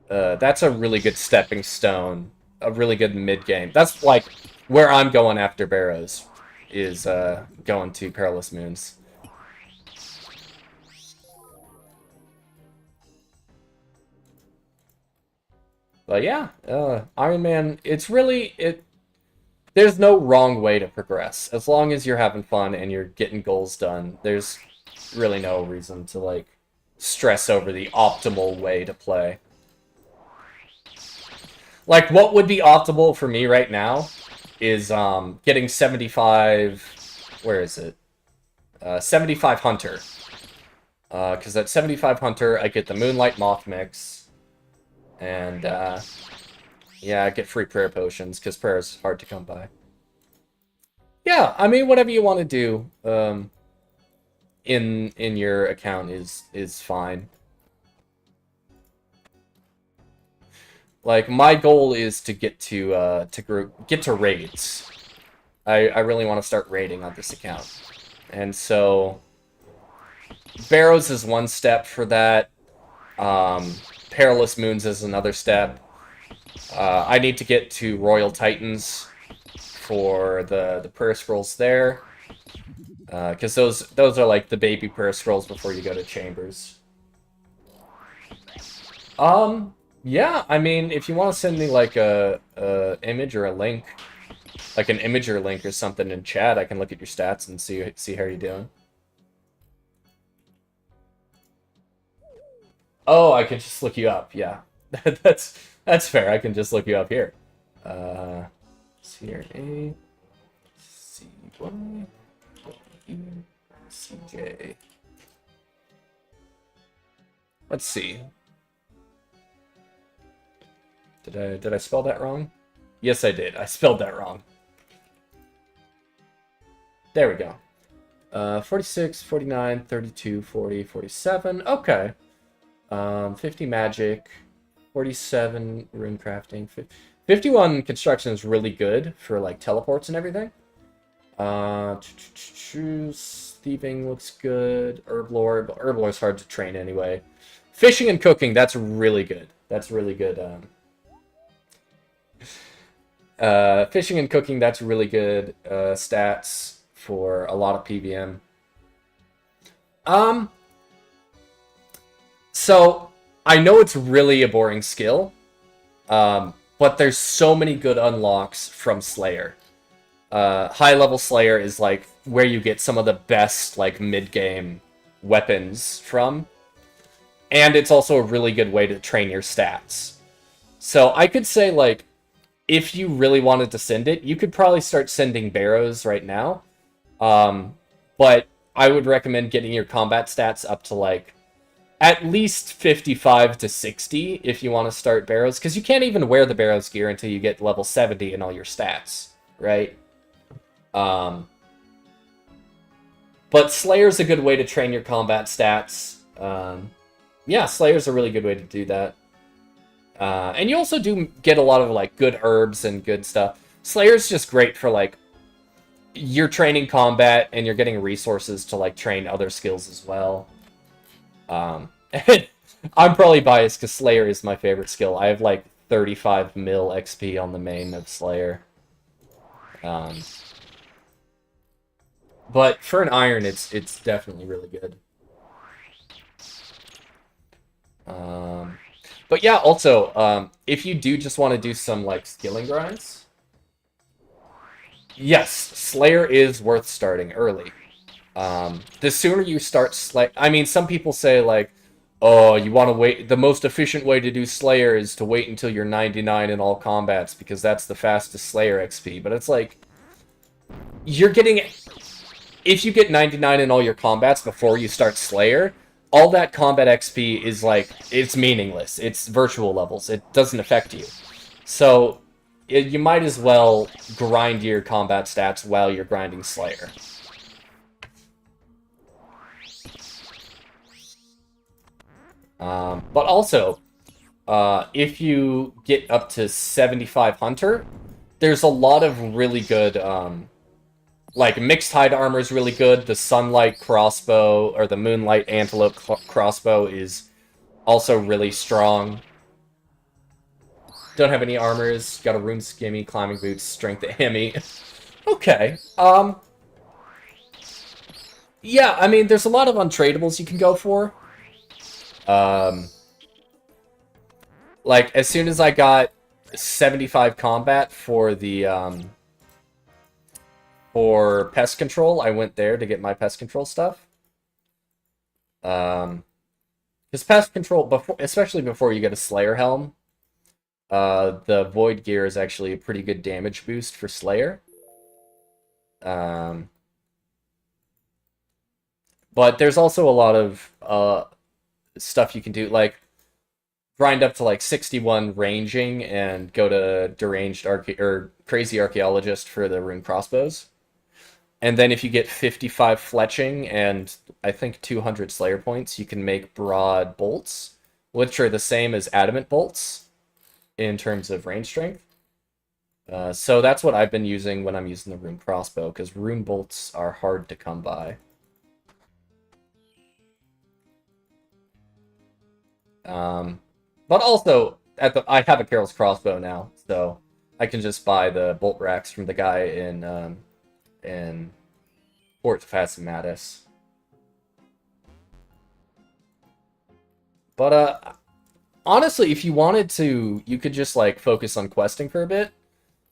that's a really good stepping stone, a really good mid game. That's like where I'm going after Barrows, is going to Perilous Moons. But yeah, Ironman, it's really there's no wrong way to progress. As long as you're having fun and you're getting goals done, there's really no reason to like stress over the optimal way to play. Like, what would be optimal for me right now is getting 75, where is it? 75 Hunter. Because at 75 Hunter, I get the Moonlight Moth mix, and yeah, I get free prayer potions, because prayer is hard to come by. Yeah, I mean, whatever you want to do in your account is fine. Like, my goal is to get to raids. I really want to start raiding on this account, and so Barrows is one step for that. Perilous Moons is another step. I need to get to Royal Titans for the prayer scrolls there, because those are like the baby prayer scrolls before you go to Chambers. Yeah, I mean, if you want to send me like a image or a link, like an image or link or something in chat, I can look at your stats and see how you're doing. Oh, I can just look you up. Yeah, that's fair. I can just look you up here. CRA CY CJ. Let's see. Did I spell that wrong? Yes, I did. I spelled that wrong. There we go. 46, 49, 32, 40, 47. Okay. 50 magic, 47 rune crafting, 51 construction is really good for like teleports and everything. Thieving looks good. Herblore, but Herblore is hard to train anyway. Fishing and cooking, that's really good. That's really good. Fishing and cooking, that's really good stats for a lot of PVM. So, I know it's really a boring skill, but there's so many good unlocks from Slayer. High-level Slayer is, like, where you get some of the best, like, mid-game weapons from. And it's also a really good way to train your stats. So, I could say, like, if you really wanted to send it, you could probably start sending Barrows right now. But I would recommend getting your combat stats up to like at least 55 to 60 if you want to start Barrows, because you can't even wear the Barrows gear until you get level 70 in all your stats, right? Um, but Slayer's a good way to train your combat stats. Yeah, Slayer's a really good way to do that. And you also do get a lot of like good herbs and good stuff. Slayer's just great for like you're training combat and you're getting resources to like train other skills as well. I'm probably biased because Slayer is my favorite skill. I have like 35 mil XP on the main of Slayer. Um, but for an Iron, it's definitely really good. But yeah, also, if you do just want to do some like skilling grinds, yes, Slayer is worth starting early. The sooner you start I mean, some people say like, oh, you want to wait. The most efficient way to do Slayer is to wait until you're 99 in all combats because that's the fastest Slayer XP. But it's like, you're getting, if you get 99 in all your combats before you start Slayer, all that combat XP is like, it's meaningless. It's virtual levels. It doesn't affect you. So you might as well grind your combat stats while you're grinding Slayer. But also, if you get up to 75 Hunter, there's a lot of really good, like, Mixed Hide Armor is really good. The Sunlight Crossbow, or the Moonlight Antelope Crossbow is also really strong. Don't have any armors. Got a Rune Skimmy, Climbing Boots, Strength Hemi. Okay. Yeah, I mean, there's a lot of untradables you can go for. Like, as soon as I got 75 combat for the, for pest control, I went there to get my pest control stuff. Because pest control, before, especially before you get a Slayer helm, the Void gear is actually a pretty good damage boost for Slayer. But there's also a lot of, stuff you can do, like, grind up to like 61 ranging and go to deranged or crazy archaeologist for the rune crossbows. And then if you get 55 fletching and I think 200 slayer points, you can make broad bolts, which are the same as adamant bolts in terms of range strength. So that's what I've been using when I'm using the rune crossbow, because rune bolts are hard to come by. But also, I have a Carol's crossbow now, so I can just buy the bolt racks from the guy in Fort Phasimatus. But honestly, if you wanted to, you could just like focus on questing for a bit.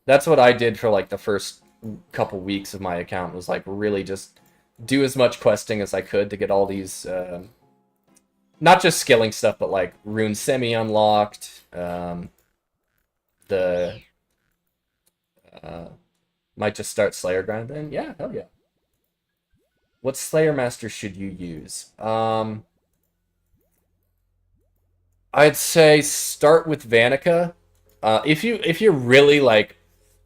That's what I did for like the first couple weeks of my account, was like really just do as much questing as I could to get all these. Not just skilling stuff, but like Rune Semi unlocked. Might just start Slayer grind then. Yeah, hell yeah. What Slayer Master should you use? I'd say start with Vanica. If you're really like,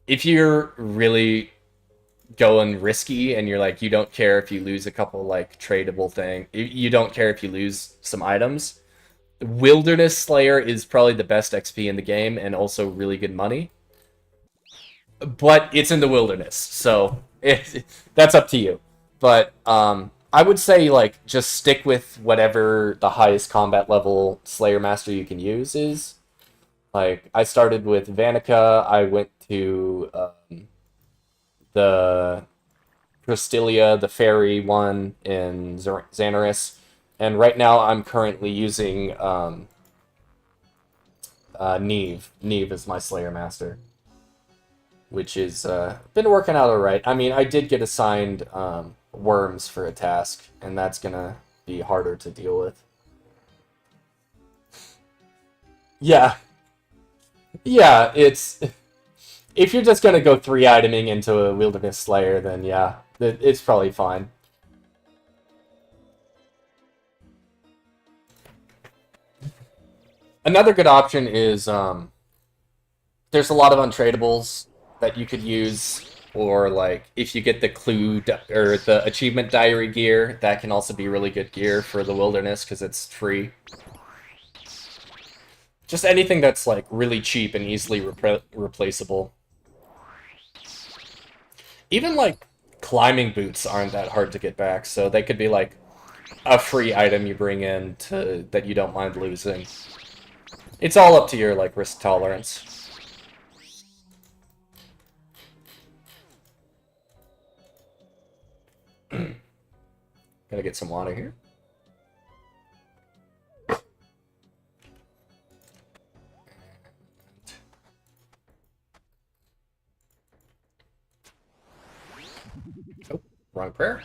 if you're really going risky and you're like, you don't care if you lose a couple like tradable thing, you don't care if you lose some items, Wilderness Slayer is probably the best XP in the game and also really good money, but it's in the wilderness, so that's up to you. But I would say like just stick with whatever the highest combat level Slayer Master you can use is. Like, I started with Vanica, I went to the Cristilia, the fairy one in Xanaris, and right now I'm currently using Neve. Neve is my Slayer Master, which is been working out alright. I mean, I did get assigned worms for a task, and that's gonna be harder to deal with. Yeah, yeah, it's... If you're just gonna go 3-iteming into a Wilderness Slayer, then yeah. It's probably fine. Another good option is there's a lot of untradables that you could use, or like if you get the or the achievement diary gear, that can also be really good gear for the wilderness because it's free. Just anything that's like really cheap and easily replaceable. Even like climbing boots aren't that hard to get back, so they could be like a free item you bring in that you don't mind losing. It's all up to your like risk tolerance. Gotta get some water here. Oh, wrong prayer.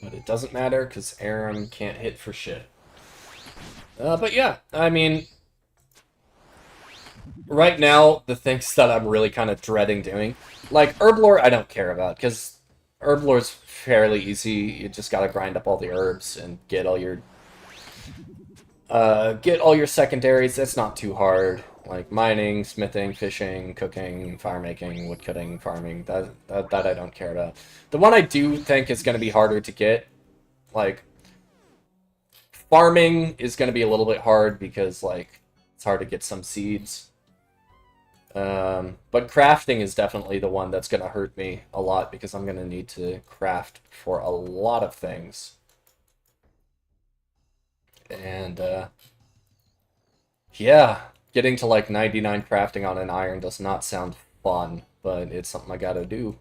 But it doesn't matter, because Aram can't hit for shit. But yeah, I mean, right now, the things that I'm really kind of dreading doing, like Herblore I don't care about, because Herblore's fairly easy. You just gotta grind up all the herbs and get all your secondaries. That's not too hard. Like mining, smithing, fishing, cooking, fire making, wood cutting, farming. That I don't care about. The one I do think is going to be harder to get, like farming is going to be a little bit hard because like it's hard to get some seeds. But crafting is definitely the one that's going to hurt me a lot because I'm going to need to craft for a lot of things. And yeah, getting to like 99 crafting on an iron does not sound fun, but it's something I gotta do.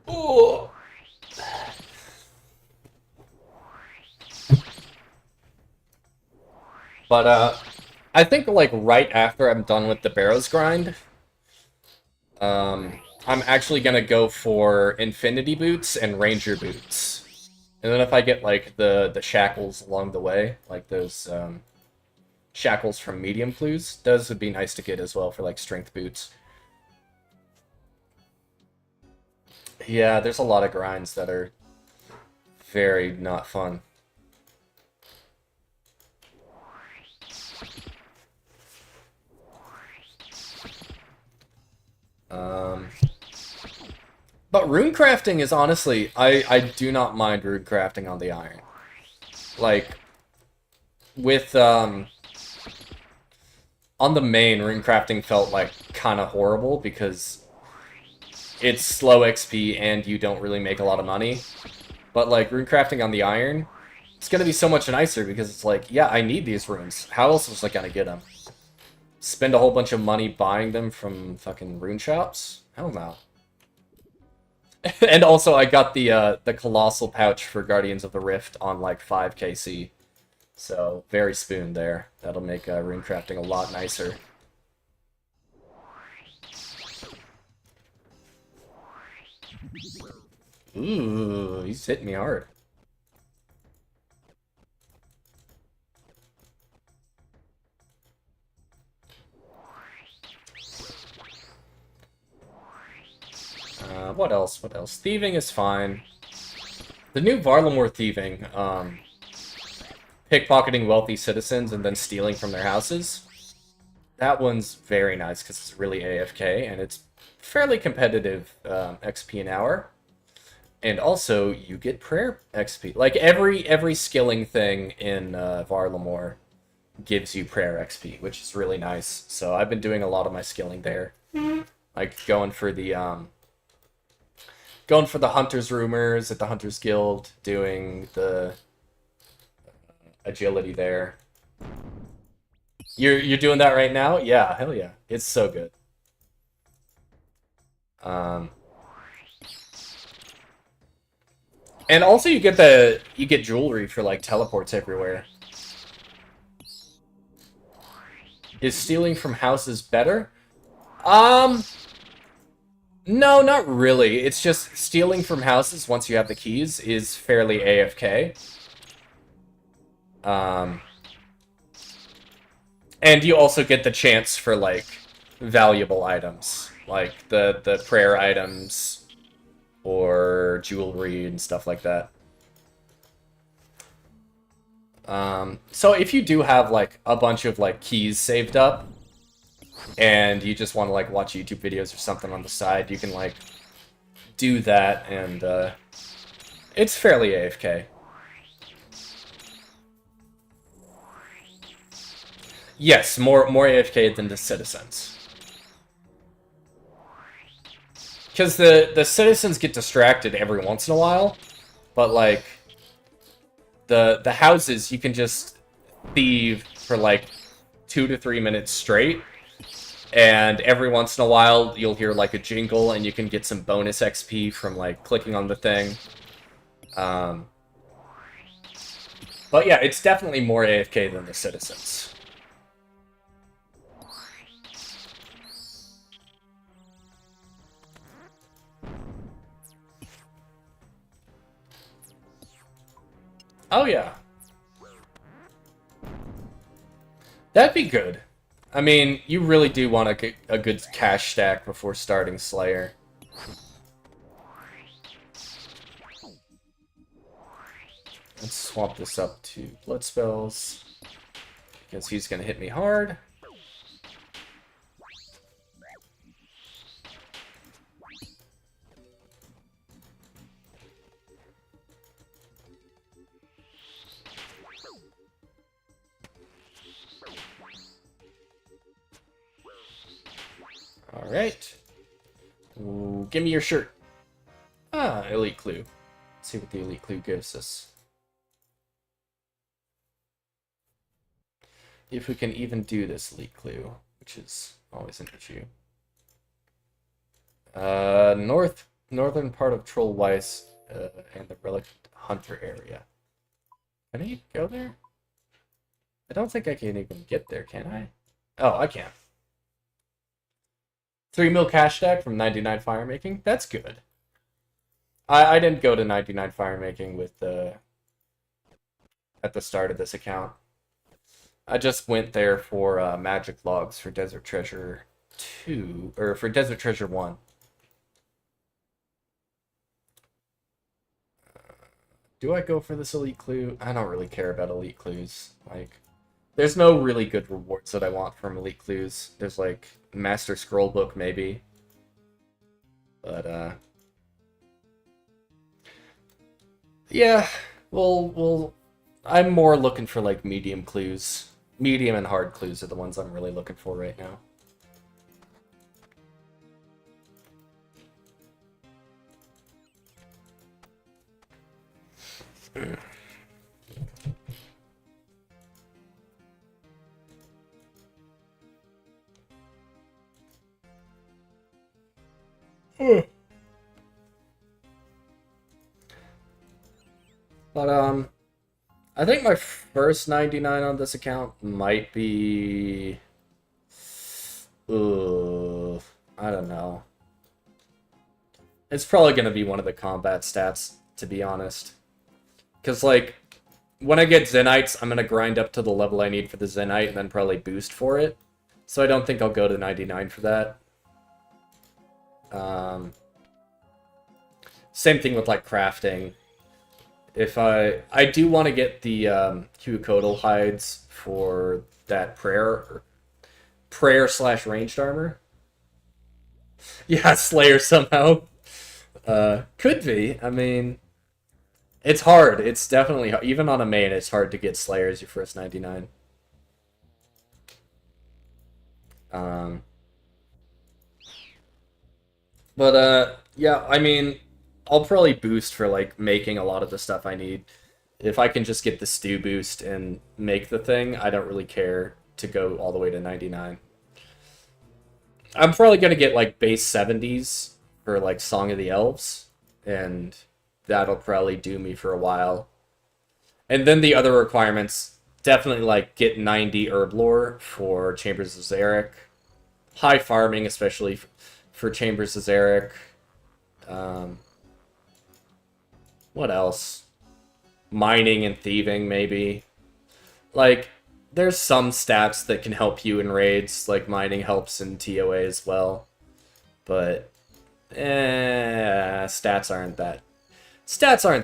Oh. But I think like right after I'm done with the Barrows grind, I'm actually gonna go for Infinity Boots and Ranger Boots. And then if I get like the shackles along the way, like those shackles from medium clues, those would be nice to get as well for like strength boots. Yeah, there's a lot of grinds that are very not fun. But rune crafting is honestly, I do not mind rune crafting on the iron. Like, with, on the main, rune crafting felt like kind of horrible because it's slow XP and you don't really make a lot of money. But like, rune crafting on the iron, it's gonna be so much nicer because it's like, yeah, I need these runes. How else was I gonna get them? Spend a whole bunch of money buying them from fucking rune shops? Hell no. And also, I got the colossal pouch for Guardians of the Rift on like 5 KC, so very spoon there. That'll make rune crafting a lot nicer. Ooh, he's hitting me hard. What else? What else? Thieving is fine. The new Varlamore thieving, pickpocketing wealthy citizens and then stealing from their houses, that one's very nice because it's really AFK and it's fairly competitive XP an hour. And also, you get prayer XP. Like, every skilling thing in Varlamore gives you prayer XP, which is really nice. So I've been doing a lot of my skilling there. Like, going for the Hunter's Rumors at the Hunter's Guild, doing the agility there. You're doing that right now? Yeah, hell yeah. It's so good. And also you get jewelry for like teleports everywhere. Is stealing from houses better? No, not really. It's just stealing from houses once you have the keys is fairly AFK. And you also get the chance for, like, valuable items. Like the prayer items or jewelry and stuff like that. So if you do have, like, a bunch of, like, keys saved up, and you just want to, like, watch YouTube videos or something on the side, you can, like, do that, and, it's fairly AFK. Yes, more AFK than the citizens. Because the citizens get distracted every once in a while, but, like, the houses, you can just thieve for, like, 2 to 3 minutes straight, and every once in a while you'll hear, like, a jingle, and you can get some bonus XP from, like, clicking on the thing. But yeah, it's definitely more AFK than the citizens. Oh yeah. That'd be good. I mean, you really do want to get a good cash stack before starting Slayer. Let's swap this up to blood spells, because he's going to hit me hard. Alright. Give me your shirt. Ah, Elite Clue. Let's see what the Elite Clue gives us. If we can even do this Elite Clue, which is always an issue. Northern part of Troll Weiss and the Relic Hunter area. Can I go there? I don't think I can even get there, can I? Oh, I can. 3 mil cash stack from 99 fire making. That's good. I didn't go to 99 fire making with at the start of this account. I just went there for magic logs for Desert Treasure 2, or for Desert Treasure 1. Do I go for this Elite Clue? I don't really care about Elite Clues. Like, there's no really good rewards that I want from Elite Clues. There's, like, Master Scroll Book, maybe. But, yeah, well, I'm more looking for, like, medium clues. Medium and hard clues are the ones I'm really looking for right now. But, I think my first 99 on this account might be... I don't know. It's probably going to be one of the combat stats, to be honest. Because, like, when I get Zenites, I'm going to grind up to the level I need for the Zenite and then probably boost for it. So I don't think I'll go to 99 for that. Same thing with, like, crafting. If I do want to get the Huakodal hides for that prayer slash ranged armor. Yeah, Slayer somehow. Could be. I mean, it's hard. It's definitely hard. Even on a main, it's hard to get Slayer as your first 99. But yeah, I mean, I'll probably boost for, like, making a lot of the stuff I need. If I can just get the stew boost and make the thing, I don't really care to go all the way to 99. I'm probably going to get, like, base 70s for, like, Song of the Elves, and that'll probably do me for a while. And then the other requirements, definitely, like, get 90 Herb Lore for Chambers of Zarek. High farming, especially for Chambers of Zarek. What else? Mining and thieving, maybe. Like, there's some stats that can help you in raids, like mining helps in TOA as well. But stats aren't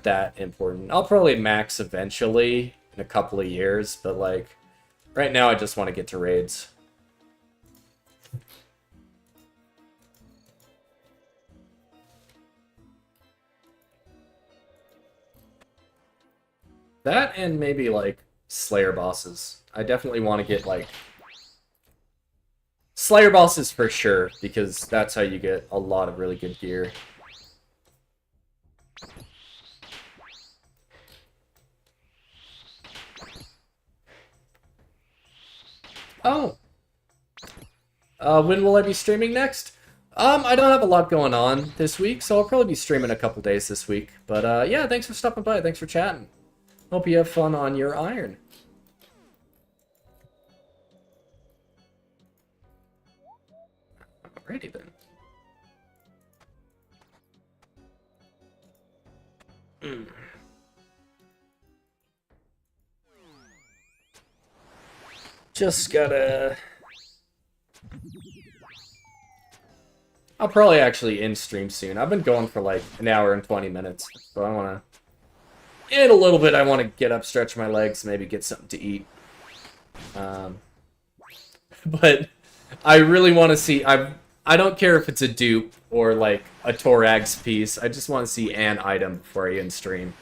that important. I'll probably max eventually in a couple of years, but like right now I just want to get to raids. That and maybe like Slayer bosses. I definitely want to get like Slayer bosses for sure, because that's how you get a lot of really good gear. Oh. When will I be streaming next? I don't have a lot going on this week, so I'll probably be streaming a couple days this week. But yeah, thanks for stopping by. Thanks for chatting. Hope you have fun on your iron. Alrighty then. Just gotta... I'll probably actually end stream soon. I've been going for like an hour and 20 minutes, so I wanna... In a little bit, I want to get up, stretch my legs, maybe get something to eat. But I really want to see... I don't care if it's a dupe or like a Torax piece. I just want to see an item before I end stream.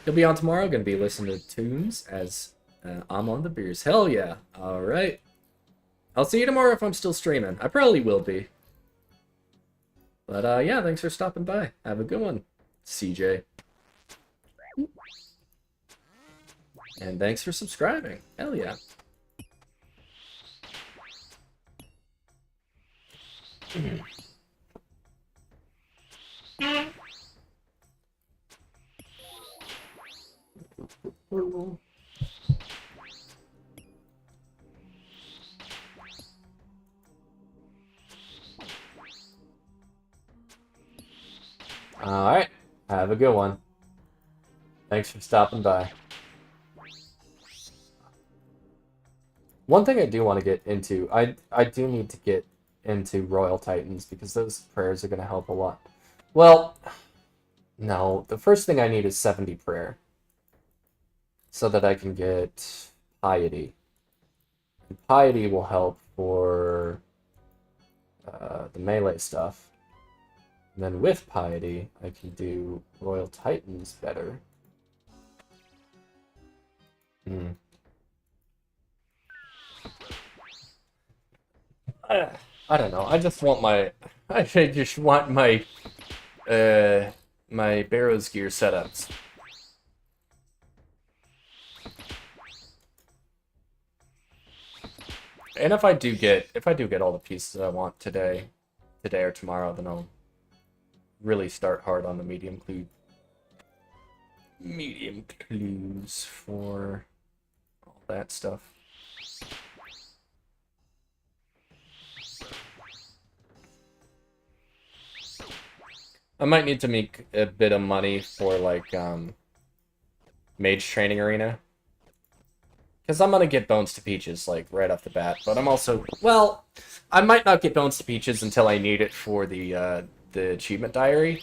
You'll be on tomorrow. Gonna be listening to tunes as I'm on the beers. Hell yeah! All right. I'll see you tomorrow if I'm still streaming. I probably will be. But yeah, thanks for stopping by. Have a good one, CJ. And thanks for subscribing. Hell yeah. Alright. Have a good one. Thanks for stopping by. One thing I do want to get into, I do need to get into Royal Titans, because those prayers are going to help a lot. Well, no, the first thing I need is 70 prayer, so that I can get Piety. And Piety will help for the melee stuff. And then with Piety, I can do Royal Titans better. I don't know. I just want my... I just want my... my Barrows gear setups. And if I do get all the pieces I want today or tomorrow, then I'll really start hard on the medium clues for all that stuff. I might need to make a bit of money for like Mage Training Arena, because I'm gonna get Bones to Peaches like right off the bat. But I'm also, well, I might not get Bones to Peaches until I need it for the achievement diary.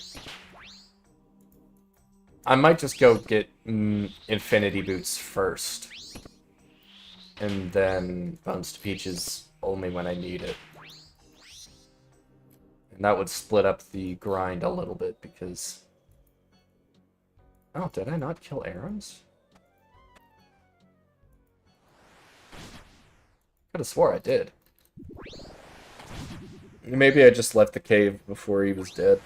I might just go get Infinity Boots first, and then Bones to Peaches only when I need it. And that would split up the grind a little bit, because... Oh, did I not kill Arams? Could have swore I did. Maybe I just left the cave before he was dead.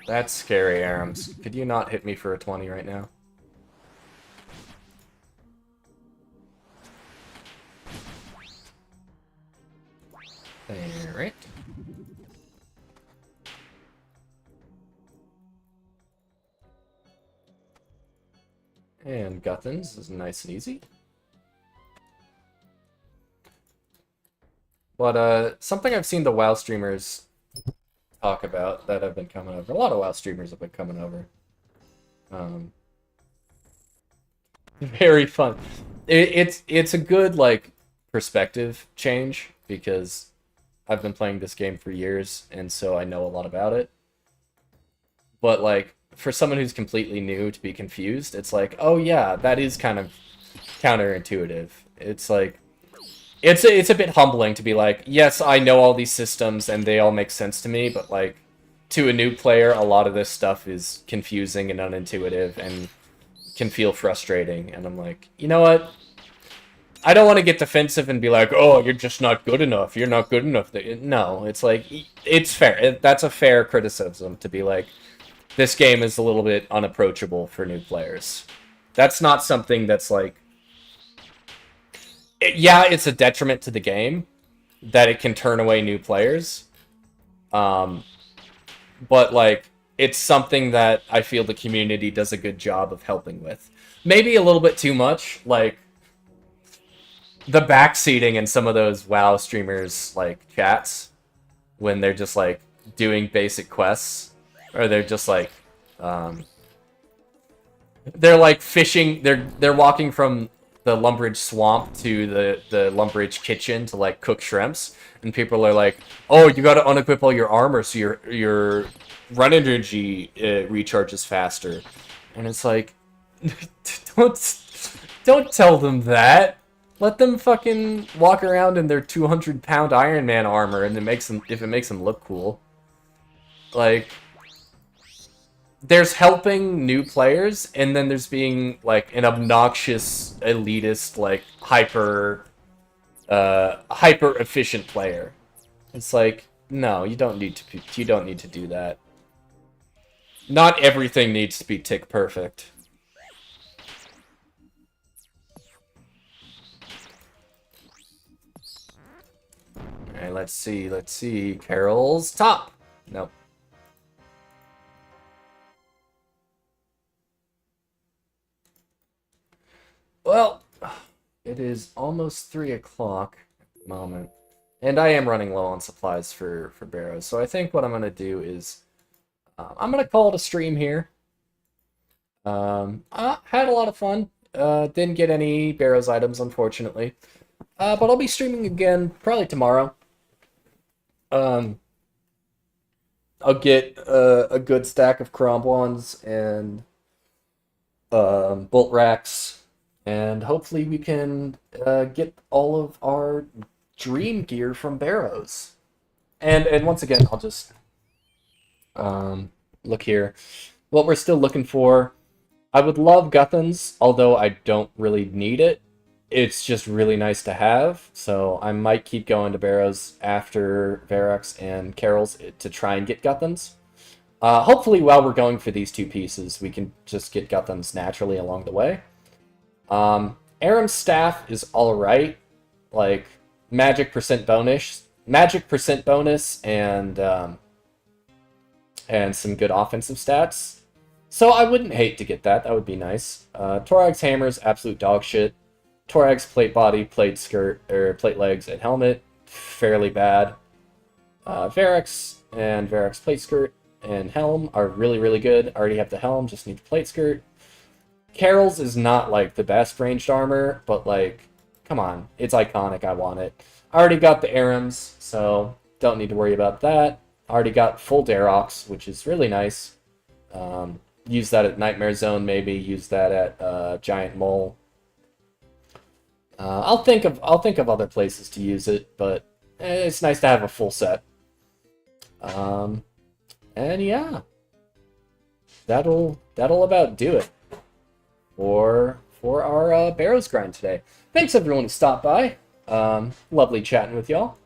That's scary, Arams. Could you not hit me for a 20 right now? Alright. And Guthans is nice and easy. But something I've seen the WoW streamers talk about that have been coming over. A lot of WoW streamers have been coming over. Very fun. It's a good like perspective change because I've been playing this game for years and so I know a lot about it. But like for someone who's completely new to be confused, it's like, oh yeah, that is kind of counterintuitive. It's like it's a bit humbling to be like, yes, I know all these systems and they all make sense to me, but like to a new player, a lot of this stuff is confusing and unintuitive and can feel frustrating. And I'm like, you know what? I don't want to get defensive and be like, oh, you're just not good enough. You're not good enough. No, it's like, it's fair. That's a fair criticism to be like, this game is a little bit unapproachable for new players. That's not something that's like, yeah, it's a detriment to the game that it can turn away new players. But like, it's something that I feel the community does a good job of helping with. Maybe a little bit too much, like the backseating in some of those WoW streamers like chats when they're just like doing basic quests, or they're just like they're like fishing. They're walking from the Lumbridge swamp to the Lumbridge kitchen to like cook shrimps, and people are like, "Oh, you got to unequip all your armor so your run energy recharges faster," and it's like, don't tell them that. Let them fucking walk around in their 200-pound Ironman armor, and if it makes them look cool. Like, there's helping new players, and then there's being like an obnoxious, elitist, like hyper efficient player. It's like, no, you don't need to do that. Not everything needs to be tick perfect. Alright, let's see. Carol's top. Nope. Well, it is almost 3 o'clock at the moment. And I am running low on supplies for Barrows. So I think what I'm going to do is I'm going to call it a stream here. I had a lot of fun. Didn't get any Barrows items, unfortunately. But I'll be streaming again probably tomorrow. I'll get a good stack of Cromwans and bolt racks, and hopefully we can get all of our dream gear from Barrows. And once again, I'll just look here. What we're still looking for, I would love Guthans, although I don't really need it. It's just really nice to have, so I might keep going to Barrows after Varrox and Carol's to try and get Guthans. Hopefully while we're going for these two pieces, we can just get Guthans naturally along the way. Aram's staff is alright, like magic percent bonus, and some good offensive stats. So I wouldn't hate to get that. That would be nice. Torag's hammer is absolute dog shit. Torag's plate body, plate skirt, or plate legs, and helmet, fairly bad. Varrox and Varrox plate skirt and helm are really, really good. I already have the helm, just need the plate skirt. Carol's is not like the best ranged armor, but like, come on, it's iconic, I want it. I already got the Arams, so don't need to worry about that. I already got full Darox, which is really nice. Use that at Nightmare Zone, maybe. Use that at Giant Mole. I'll think of other places to use it, but it's nice to have a full set. And yeah, that'll about do it for our Barrows grind today. Thanks everyone who stopped by. Lovely chatting with y'all.